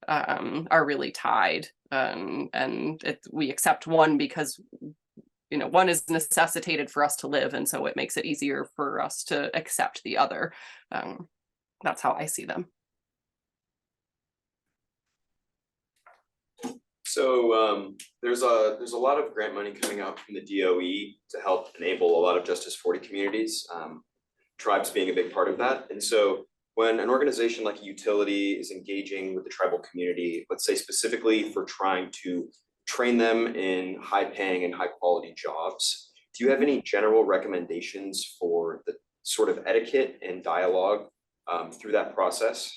are really tied. And we accept one because one is necessitated for us to live, and so it makes it easier for us to accept the other. That's how I see them. So there's a lot of grant money coming out from the DOE to help enable a lot of Justice 40 communities, tribes being a big part of that. And so when an organization like a utility is engaging with the tribal community, let's say specifically for trying to train them in high-paying and high-quality jobs, do you have any general recommendations for the sort of etiquette and dialogue through that process?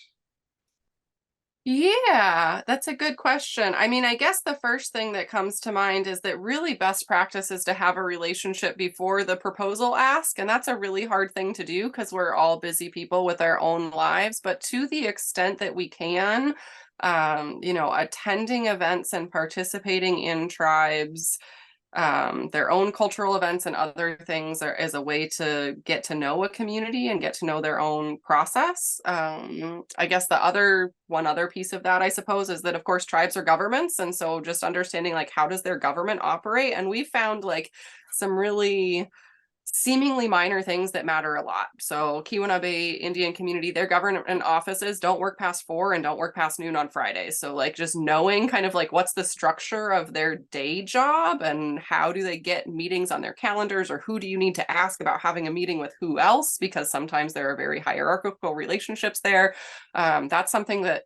Yeah, that's a good question. I mean, I guess the first thing that comes to mind is that really best practice is to have a relationship before the proposal ask. And that's a really hard thing to do because we're all busy people with our own lives. But to the extent that we can, attending events and participating in tribes, their own cultural events and other things is a way to get to know a community and get to know their own process. I guess one other piece of that, I suppose, is that, of course, tribes are governments. And so just understanding, like, how does their government operate? And we found, like, some really seemingly minor things that matter a lot. So Keweenaw Indian community, their government offices don't work past 4 and don't work past noon on Fridays. So, like, just knowing kind of like what's the structure of their day job and how do they get meetings on their calendars, or who do you need to ask about having a meeting with who else, because sometimes there are very hierarchical relationships there. That's something that,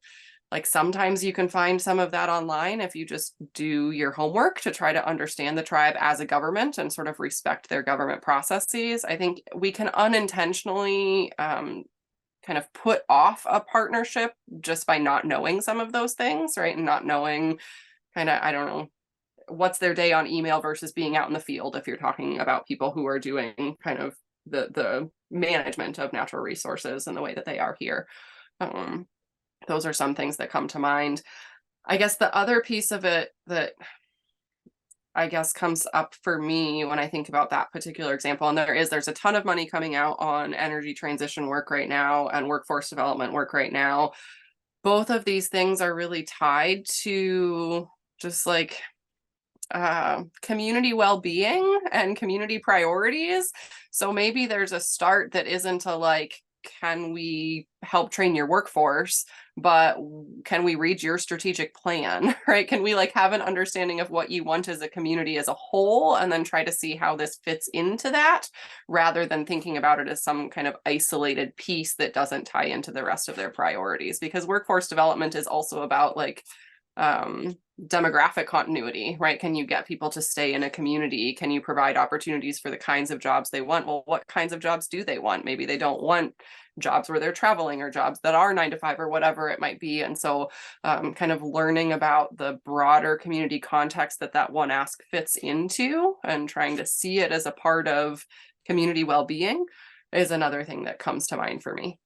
like, sometimes you can find some of that online if you just do your homework to try to understand the tribe as a government and sort of respect their government processes. I think we can unintentionally kind of put off a partnership just by not knowing some of those things, right? And not knowing kind of, I don't know, what's their day on email versus being out in the field if you're talking about people who are doing kind of the management of natural resources in the way that they are here. Those are some things that come to mind. I guess the other piece of it that I guess comes up for me when I think about that particular example, and there's a ton of money coming out on energy transition work right now and workforce development work right now. Both of these things are really tied to just, like, community well-being and community priorities. So maybe there's a start that isn't a, like, can we help train your workforce, but can we read your strategic plan, right? Can we like have an understanding of what you want as a community as a whole, and then try to see how this fits into that, rather than thinking about it as some kind of isolated piece that doesn't tie into the rest of their priorities? Because workforce development is also about like demographic continuity, right? Can you get people to stay in a community? Can you provide opportunities for the kinds of jobs they want? Well, what kinds of jobs do they want? Maybe they don't want jobs where they're traveling, or jobs that are 9 to 5 or whatever it might be. And so kind of learning about the broader community context that that one ask fits into, and trying to see it as a part of community well-being, is another thing that comes to mind for me.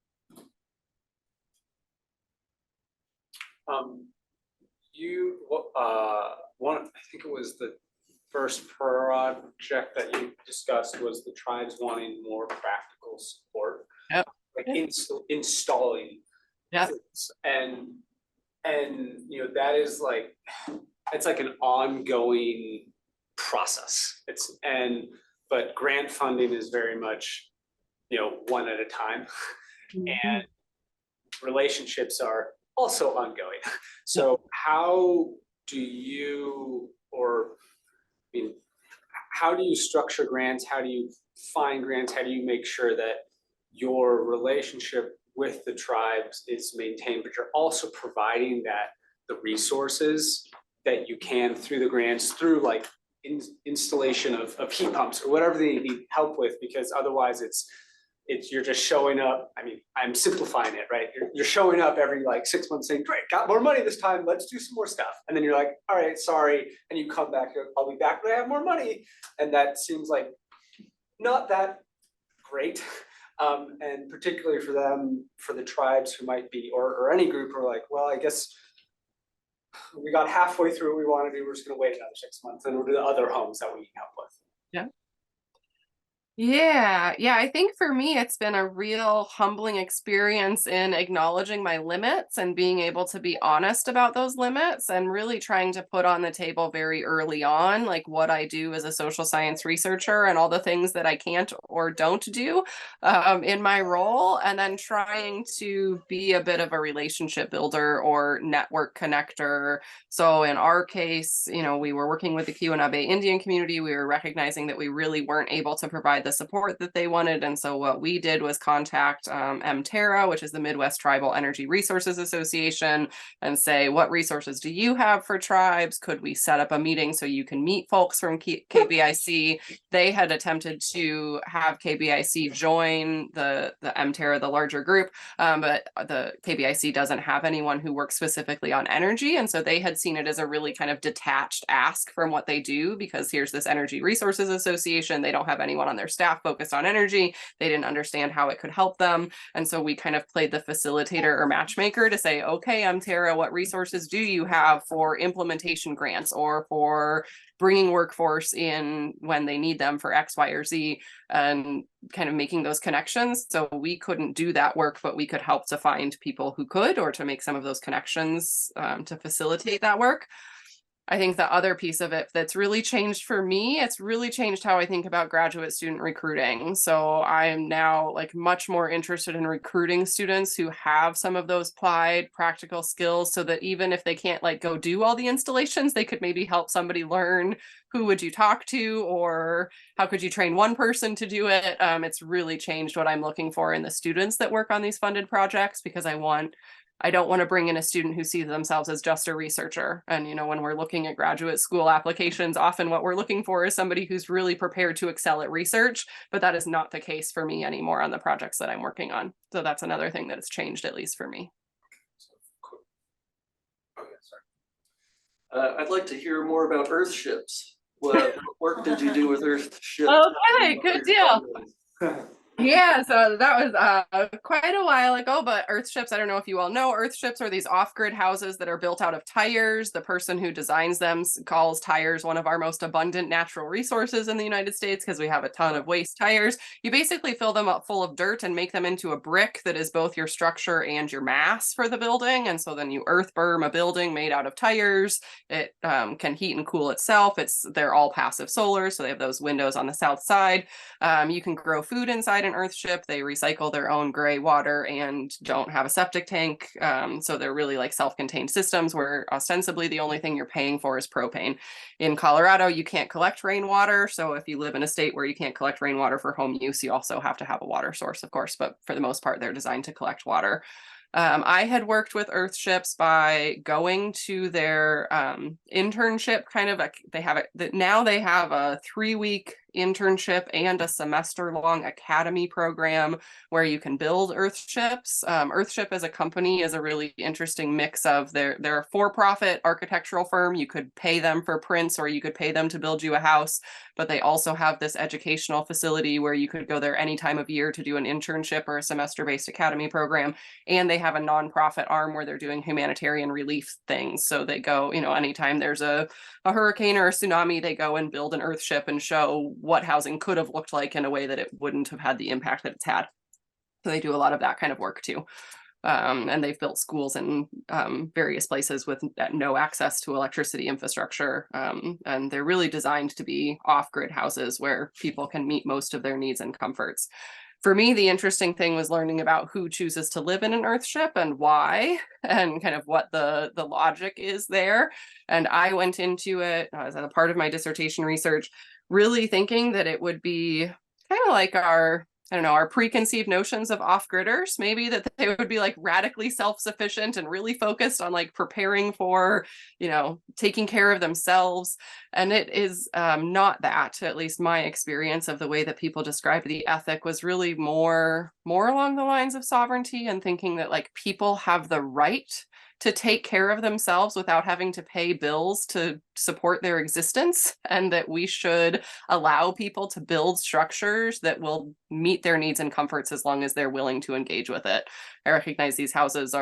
I think it was the first project that you discussed was the tribes wanting more practical support. Yep. Like installing. Yeah. things. And you know, that is like, it's like an ongoing process. But grant funding is very much, you know, one at a time. And relationships are also ongoing. So how do you, how do you structure grants? How do you find grants? How do you make sure that your relationship with the tribes is maintained, but you're also providing the resources that you can through the grants, through like installation of heat pumps or whatever they need help with? Because otherwise it's you're just showing up. I mean, I'm simplifying it, right? You're showing up every like 6 months saying, great, got more money this time, let's do some more stuff. And then you're like, all right, sorry. And you come back, I'll be back when I have more money. And that seems like not that great. And particularly for them, for the tribes who might be, or any group who are like, well, I guess we got halfway through what we want to do, we're just gonna wait another 6 months and we'll do the other homes that we need help with. Yeah. Yeah, I think for me, it's been a real humbling experience in acknowledging my limits and being able to be honest about those limits, and really trying to put on the table very early on, like what I do as a social science researcher and all the things that I can't or don't do in my role, and then trying to be a bit of a relationship builder or network connector. So in our case, you know, we were working with the Keweenaw Indian community. We were recognizing that we really weren't able to provide the support that they wanted. And so what we did was contact MTERA, which is the Midwest Tribal Energy Resources Association, and say, what resources do you have for tribes? Could we set up a meeting so you can meet folks from KBIC? They had attempted to have KBIC join the MTERA, the larger group, but the KBIC doesn't have anyone who works specifically on energy. And so they had seen it as a really kind of detached ask from what they do, because here's this Energy Resources Association. They don't have anyone on their staff focused on energy. They didn't understand how it could help them. And so we kind of played the facilitator or matchmaker to say, okay, MTERA, what resources do you have for implementation grants or for bringing workforce in when they need them for X, Y, or Z, and kind of making those connections. So we couldn't do that work, but we could help to find people who could, or to make some of those connections to facilitate that work. I think the other piece of it that's really changed for me, it's really changed how I think about graduate student recruiting. So I am now like much more interested in recruiting students who have some of those applied practical skills, so that even if they can't like go do all the installations, they could maybe help somebody learn who would you talk to, or how could you train one person to do it. It's really changed what I'm looking for in the students that work on these funded projects, because I don't want to bring in a student who sees themselves as just a researcher. And, you know, when we're looking at graduate school applications, often what we're looking for is somebody who's really prepared to excel at research, but that is not the case for me anymore on the projects that I'm working on. So that's another thing that has changed, at least for me. I'd like to hear more about Earth ships. What work did you do with Earth ships? Okay, good deal. Yeah, so that was quite a while ago, but Earthships, I don't know if you all know, Earthships are these off-grid houses that are built out of tires. The person who designs them calls tires one of our most abundant natural resources in the United States, because we have a ton of waste tires. You basically fill them up full of dirt and make them into a brick that is both your structure and your mass for the building. And so then you earth berm a building made out of tires. It can heat and cool itself. They're all passive solar, so they have those windows on the south side. You can grow food inside an earthship, they recycle their own gray water and don't have a septic tank. So they're really like self-contained systems where ostensibly the only thing you're paying for is propane. In Colorado, you can't collect rainwater. So if you live in a state where you can't collect rainwater for home use, you also have to have a water source, of course, but for the most part, they're designed to collect water. I had worked with earthships by going to their internship kind of now they have a 3-week internship and a semester-long academy program where you can build earthships. Earthship as a company is a really interesting mix of they're a for-profit architectural firm. You could pay them for prints or you could pay them to build you a house, but they also have this educational facility where you could go there any time of year to do an internship or a semester-based academy program. And they have a nonprofit arm where they're doing humanitarian relief things. So they go, anytime there's a hurricane or a tsunami, they go and build an earthship and show what housing could have looked like in a way that it wouldn't have had the impact that it's had. So they do a lot of that kind of work too. And they've built schools in various places with no access to electricity infrastructure. And they're really designed to be off-grid houses where people can meet most of their needs and comforts. For me, the interesting thing was learning about who chooses to live in an earthship and why, and kind of what the logic is there. And I went into it as a part of my dissertation research, really thinking that it would be kind of like our preconceived notions of off-gridders, maybe that they would be like radically self-sufficient and really focused on like preparing for, taking care of themselves. And it is not that, at least my experience of the way that people describe the ethic was really more along the lines of sovereignty and thinking that like people have the right to take care of themselves without having to pay bills to support their existence, and that we should allow people to build structures that will meet their needs and comforts as long as they're willing to engage with it. I recognize these houses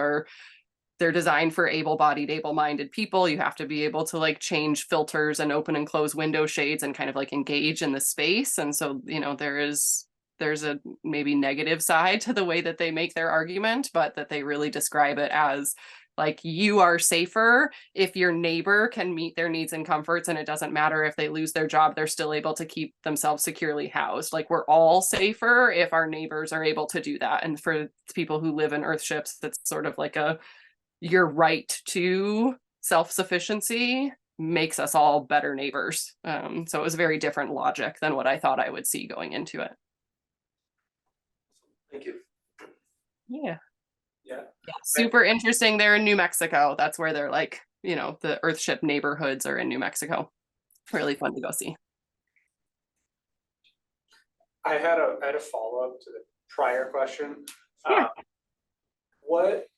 they're designed for able-bodied, able-minded people. You have to be able to like change filters and open and close window shades and kind of like engage in the space. And so, there's a maybe negative side to the way that they make their argument, but that they really describe it as like you are safer if your neighbor can meet their needs and comforts, and it doesn't matter if they lose their job, they're still able to keep themselves securely housed. Like we're all safer if our neighbors are able to do that. And for people who live in earthships, that's sort of like your right to self-sufficiency makes us all better neighbors. So it was a very different logic than what I thought I would see going into it. Thank you. Yeah. Yeah. Super interesting. They're in New Mexico. That's where they're like, the earthship neighborhoods are in New Mexico. Really fun to go see. I had a follow-up to the prior question. Yeah. What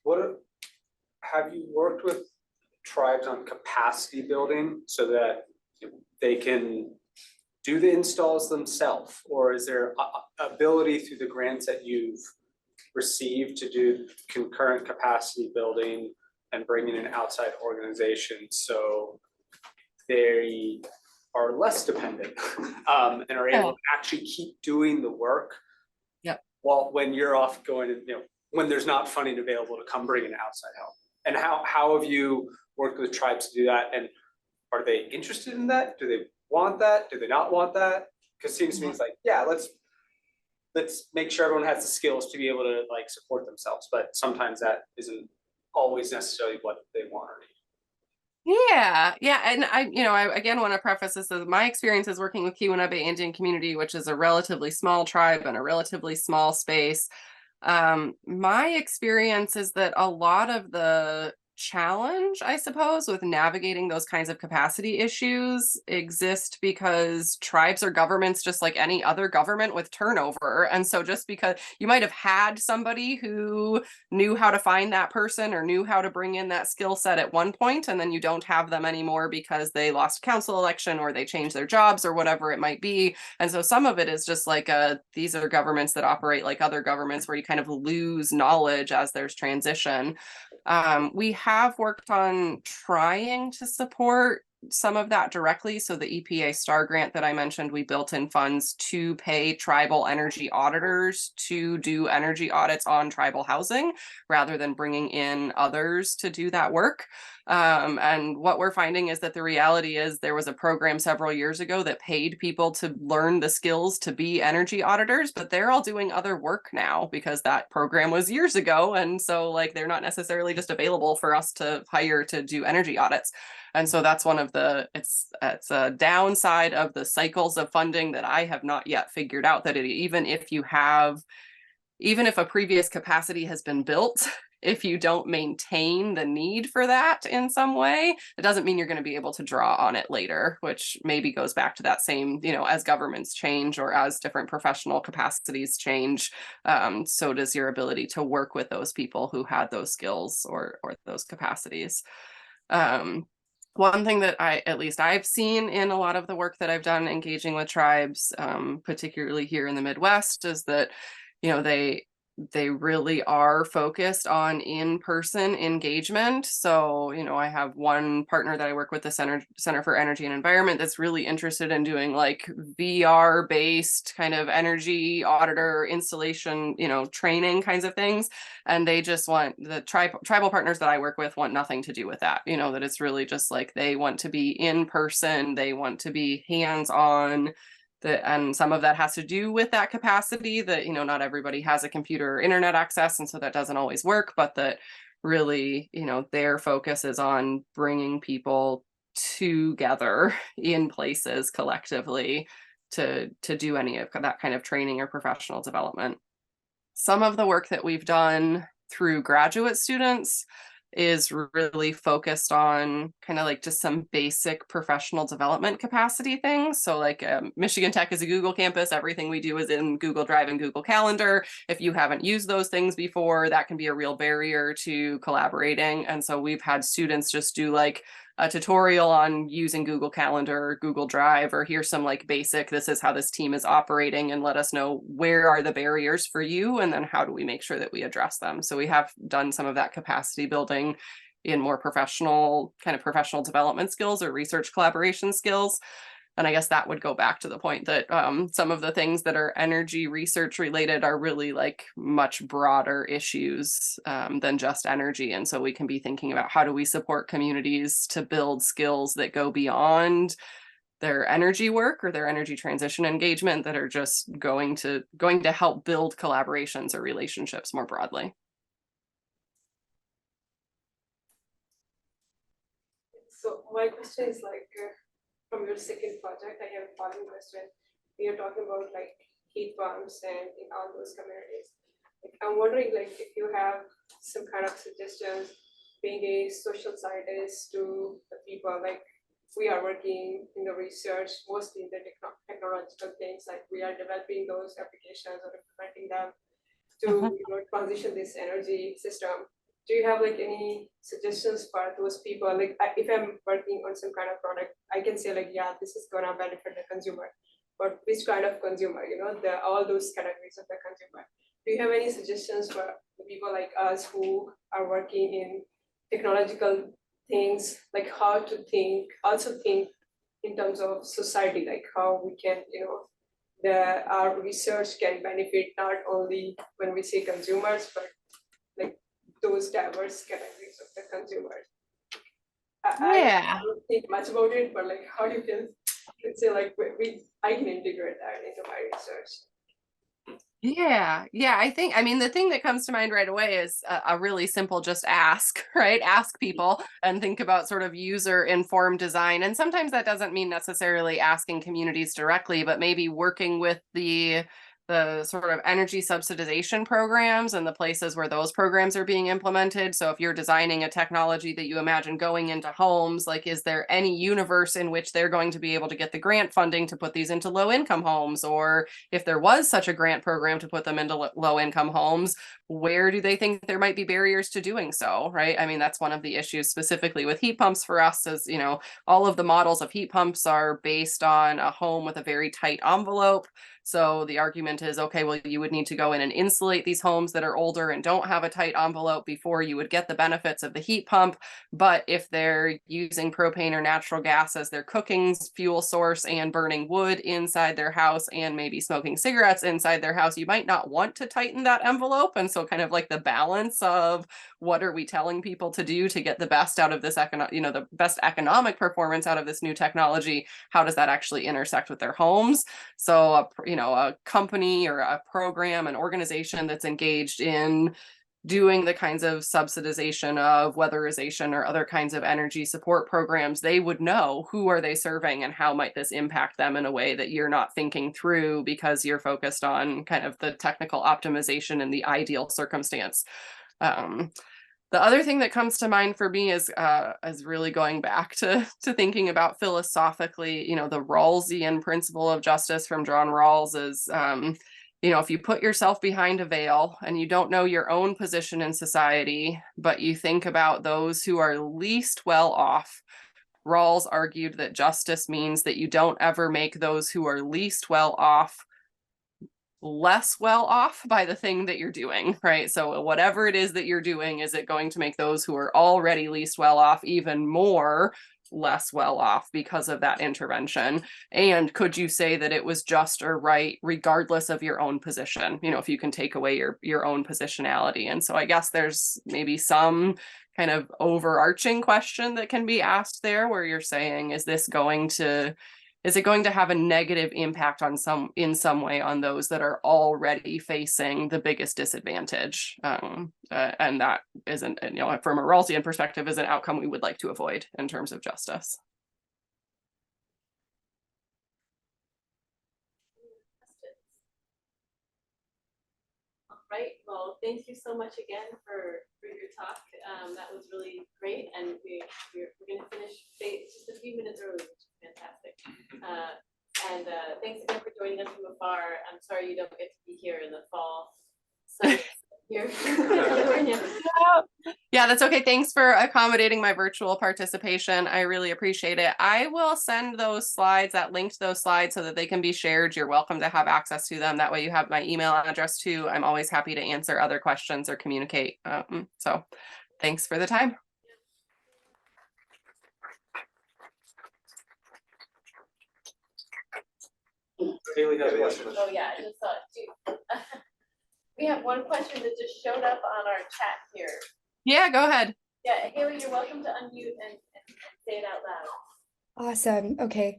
have you worked with tribes on capacity building so that they can do the installs themselves, or is there ability through the grants that you've received to do concurrent capacity building and bring in an outside organization so they are less dependent and are able to actually keep doing the work? Yep. Well, when you're off going to, when there's not funding available to come bring in outside help. And how have you worked with tribes to do that? And are they interested in that? Do they want that? Do they not want that? Because it seems to me it's like, yeah, let's make sure everyone has the skills to be able to like support themselves. But sometimes that isn't always necessarily what they want or need. Yeah. And I again want to preface this as my experience is working with Keweenaw Indian community, which is a relatively small tribe and a relatively small space. My experience is that a lot of the challenge, I suppose, with navigating those kinds of capacity issues exist because tribes are governments just like any other government with turnover. And so just because you might have had somebody who knew how to find that person or knew how to bring in that skill set at one point, and then you don't have them anymore because they lost a council election or they changed their jobs or whatever it might be. And so some of it is just like these are governments that operate like other governments where you kind of lose knowledge as there's transition. We have worked on trying to support some of that directly. So the EPA STAR grant that I mentioned, we built in funds to pay tribal energy auditors to do energy audits on tribal housing rather than bringing in others to do that work. And what we're finding is that the reality is there was a program several years ago that paid people to learn the skills to be energy auditors, but they're all doing other work now because that program was years ago. And so like they're not necessarily just available for us to hire to do energy audits. And so that's one of the, it's a downside of the cycles of funding that I have not yet figured out, that even if a previous capacity has been built, if you don't maintain the need for that in some way, it doesn't mean you're going to be able to draw on it later, which maybe goes back to that same, as governments change or as different professional capacities change, so does your ability to work with those people who had those skills or those capacities. One thing that I've seen in a lot of the work that I've done engaging with tribes, particularly here in the Midwest, is that, they really are focused on in-person engagement. So, I have one partner that I work with, the Center for Energy and Environment, that's really interested in doing like VR-based kind of energy auditor installation, training kinds of things. And they just want, the tribal partners that I work with want nothing to do with that, that it's really just like they want to be in person, they want to be hands-on. And some of that has to do with that capacity that, not everybody has a computer or internet access. And so that doesn't always work, but that really, their focus is on bringing people together in places collectively to do any of that kind of training or professional development. Some of the work that we've done through graduate students is really focused on kind of like just some basic professional development capacity things. So like Michigan Tech is a Google campus. Everything we do is in Google Drive and Google Calendar. If you haven't used those things before, that can be a real barrier to collaborating. And so we've had students just do like a tutorial on using Google Calendar or Google Drive, or here's some like basic, this is how this team is operating, and let us know where are the barriers for you, and then how do we make sure that we address them. So we have done some of that capacity building in more professional development skills or research collaboration skills. And I guess that would go back to the point that some of the things that are energy research related are really like much broader issues than just energy. And so we can be thinking about how do we support communities to build skills that go beyond their energy work or their energy transition engagement, that are just going to help build collaborations or relationships more broadly. So my question is like, from your second project, I have a following question. We are talking about like heat pumps and in all those communities. Like, I'm wondering like if you have some kind of suggestions, being a social scientist, to the people, like we are working in the research, mostly in the technological things, like we are developing those applications or implementing them to transition this energy system. Do you have like any suggestions for those people? Like if I'm working on some kind of product, I can say like, yeah, this is gonna benefit the consumer, but which kind of consumer, all those categories of the consumer. Do you have any suggestions for the people like us who are working in technological things, like how to think, also think in terms of society, like how we can, our research can benefit not only when we say consumers, but like those diverse categories of the consumers. I don't think much about it, but like how you can say like I can integrate that into my research. Yeah, I think, the thing that comes to mind right away is a really simple, just ask, right? Ask people and think about sort of user-informed design. And sometimes that doesn't mean necessarily asking communities directly, but maybe working with the sort of energy subsidization programs and the places where those programs are being implemented. So if you're designing a technology that you imagine going into homes, like, is there any universe in which they're going to be able to get the grant funding to put these into low-income homes? Or if there was such a grant program to put them into low-income homes, where do they think there might be barriers to doing so, right? That's one of the issues specifically with heat pumps for us is, all of the models of heat pumps are based on a home with a very tight envelope. So the argument is, okay, well, you would need to go in and insulate these homes that are older and don't have a tight envelope before you would get the benefits of the heat pump. But if they're using propane or natural gas as their cooking fuel source and burning wood inside their house and maybe smoking cigarettes inside their house, you might not want to tighten that envelope. And so kind of like the balance of what are we telling people to do to get the best out of this the best economic performance out of this new technology, how does that actually intersect with their homes? So a company or a program, an organization that's engaged in doing the kinds of subsidization of weatherization or other kinds of energy support programs, they would know who are they serving and how might this impact them in a way that you're not thinking through because you're focused on kind of the technical optimization in the ideal circumstance. The other thing that comes to mind for me is really going back to thinking about philosophically, the Rawlsian principle of justice from John Rawls is, if you put yourself behind a veil and you don't know your own position in society, but you think about those who are least well off, Rawls argued that justice means that you don't ever make those who are least well off less well off by the thing that you're doing, right? So whatever it is that you're doing, is it going to make those who are already least well off even more less well off because of that intervention? And could you say that it was just or right regardless of your own position, if you can take away your own positionality? And so I guess there's maybe some kind of overarching question that can be asked there where you're saying, is it going to have a negative impact in some way on those that are already facing the biggest disadvantage? And that isn't, from a Rawlsian perspective, is an outcome we would like to avoid in terms of justice. All right, well, thank you so much again for your talk. That was really great, and we're going to finish just a few minutes early, which is fantastic. And thanks again for joining us from afar. I'm sorry you don't get to be here in the fall. So here. Yeah, that's okay. Thanks for accommodating my virtual participation. I really appreciate it. I will send those slides, that link to those slides, so that they can be shared. You're welcome to have access to them. That way you have my email address too. I'm always happy to answer other questions or communicate. So thanks for the time. Haley has a question. Oh yeah, I just saw it too. We have one question that just showed up on our chat here. Yeah, go ahead. Yeah, Haley, you're welcome to unmute and say it out loud. Awesome. Okay.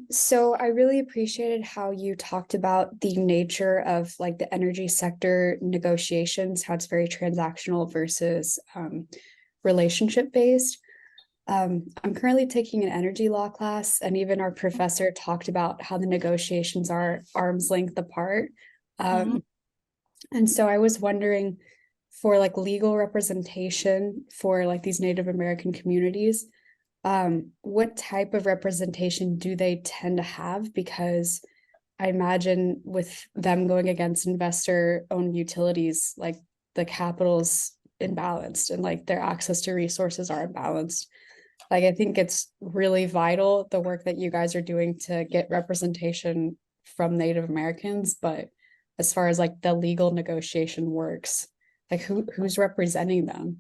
So I really appreciated how you talked about the nature of like the energy sector negotiations, how it's very transactional versus relationship based. I'm currently taking an energy law class, and even our professor talked about how the negotiations are arm's length apart. And so I was wondering, for like legal representation for like these Native American communities, what type of representation do they tend to have? Because I imagine with them going against investor-owned utilities, like the capital's imbalanced and like their access to resources are imbalanced. Like, I think it's really vital, the work that you guys are doing to get representation from Native Americans, but as far as like the legal negotiation works, like who's representing them?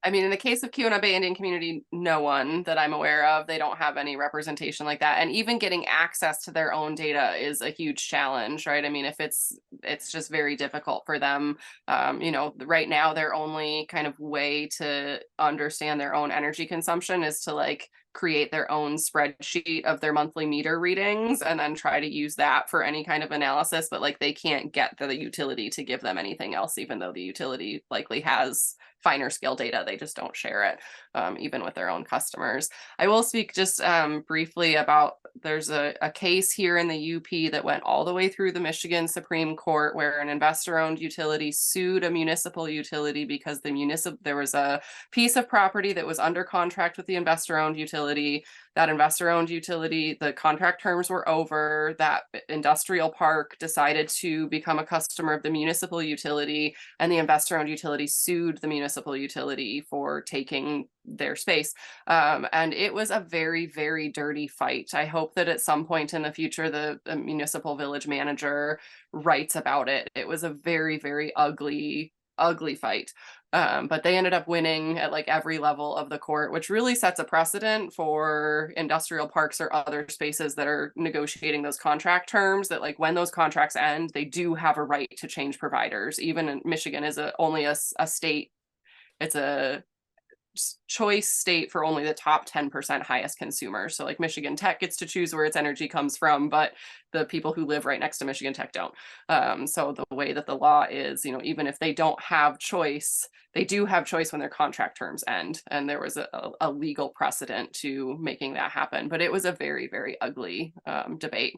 I mean, in the case of Keweenaw Bay Indian community, no one that I'm aware of. They don't have any representation like that. And even getting access to their own data is a huge challenge, right? I mean, if it's just very difficult for them. Right now, their only kind of way to understand their own energy consumption is to like create their own spreadsheet of their monthly meter readings and then try to use that for any kind of analysis. But like, they can't get the utility to give them anything else, even though the utility likely has finer scale data. They just don't share it, even with their own customers. I will speak just briefly about, there's a case here in the UP that went all the way through the Michigan Supreme Court where an investor-owned utility sued a municipal utility because there was a piece of property that was under contract with the investor-owned utility utility, that investor-owned utility, the contract terms were over, that industrial park decided to become a customer of the municipal utility, and the investor-owned utility sued the municipal utility for taking their space. And it was a very, very dirty fight. I hope that at some point in the future, the municipal village manager writes about it. It was a very, very ugly fight. But they ended up winning at like every level of the court, which really sets a precedent for industrial parks or other spaces that are negotiating those contract terms, that like when those contracts end, they do have a right to change providers. Even in Michigan is only a state, it's a choice state for only the top 10% highest consumers. So like Michigan Tech gets to choose where its energy comes from, but the people who live right next to Michigan Tech don't. So the way that the law is, even if they don't have choice, they do have choice when their contract terms end. And there was a legal precedent to making that happen. But it was a very, very ugly debate.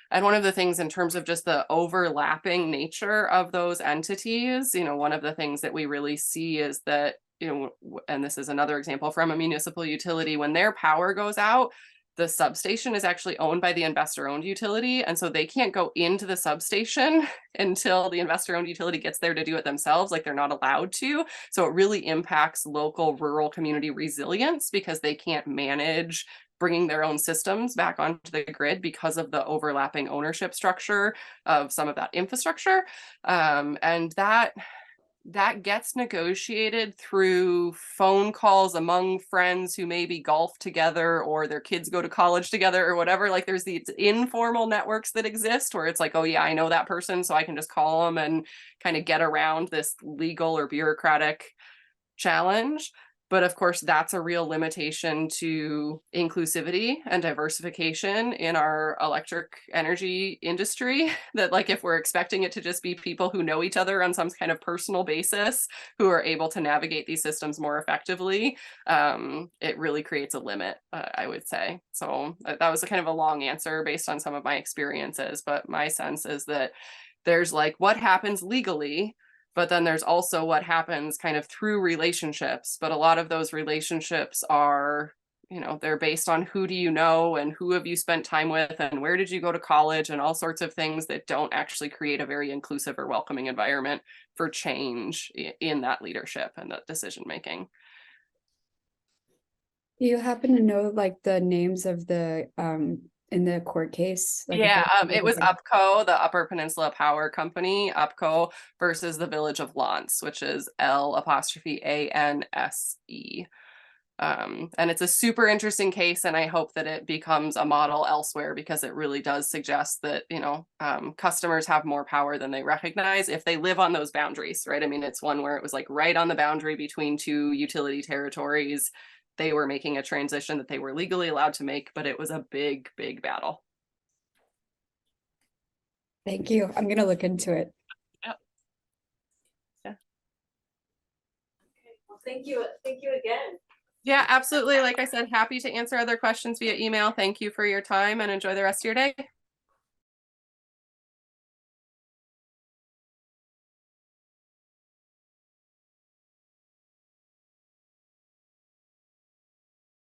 And one of the things in terms of just the overlapping nature of those entities, one of the things that we really see is that, and this is another example from a municipal utility, when their power goes out, the substation is actually owned by the investor-owned utility. And so they can't go into the substation until the investor-owned utility gets there to do it themselves. Like they're not allowed to. So it really impacts local rural community resilience because they can't manage bringing their own systems back onto the grid because of the overlapping ownership structure of some of that infrastructure. And that gets negotiated through phone calls among friends who maybe golf together or their kids go to college together or whatever. Like there's these informal networks that exist where it's like, oh yeah, I know that person, so I can just call them and kind of get around this legal or bureaucratic challenge. But of course, that's a real limitation to inclusivity and diversification in our electric energy industry. That like, if we're expecting it to just be people who know each other on some kind of personal basis, who are able to navigate these systems more effectively, it really creates a limit, I would say. So that was a kind of a long answer based on some of my experiences. But my sense is that there's like what happens legally, but then there's also what happens kind of through relationships. But a lot of those relationships are, they're based on who do you know and who have you spent time with and where did you go to college and all sorts of things that don't actually create a very inclusive or welcoming environment for change in that leadership and that decision making. Do you happen to know like the names of the in the court case? Like it was UPCO, the Upper Peninsula Power Company, UPCO versus the Village of Lance, which is L'(ANSE). And it's a super interesting case, and I hope that it becomes a model elsewhere because it really does suggest that, customers have more power than they recognize if they live on those boundaries, right? I mean, it's one where it was like right on the boundary between two utility territories. They were making a transition that they were legally allowed to make, but it was a big, big battle. Thank you. I'm going to look into it. Yeah. Okay, well, thank you again. Yeah, absolutely. Like I said, happy to answer other questions via email. Thank you for your time and enjoy the rest of your day.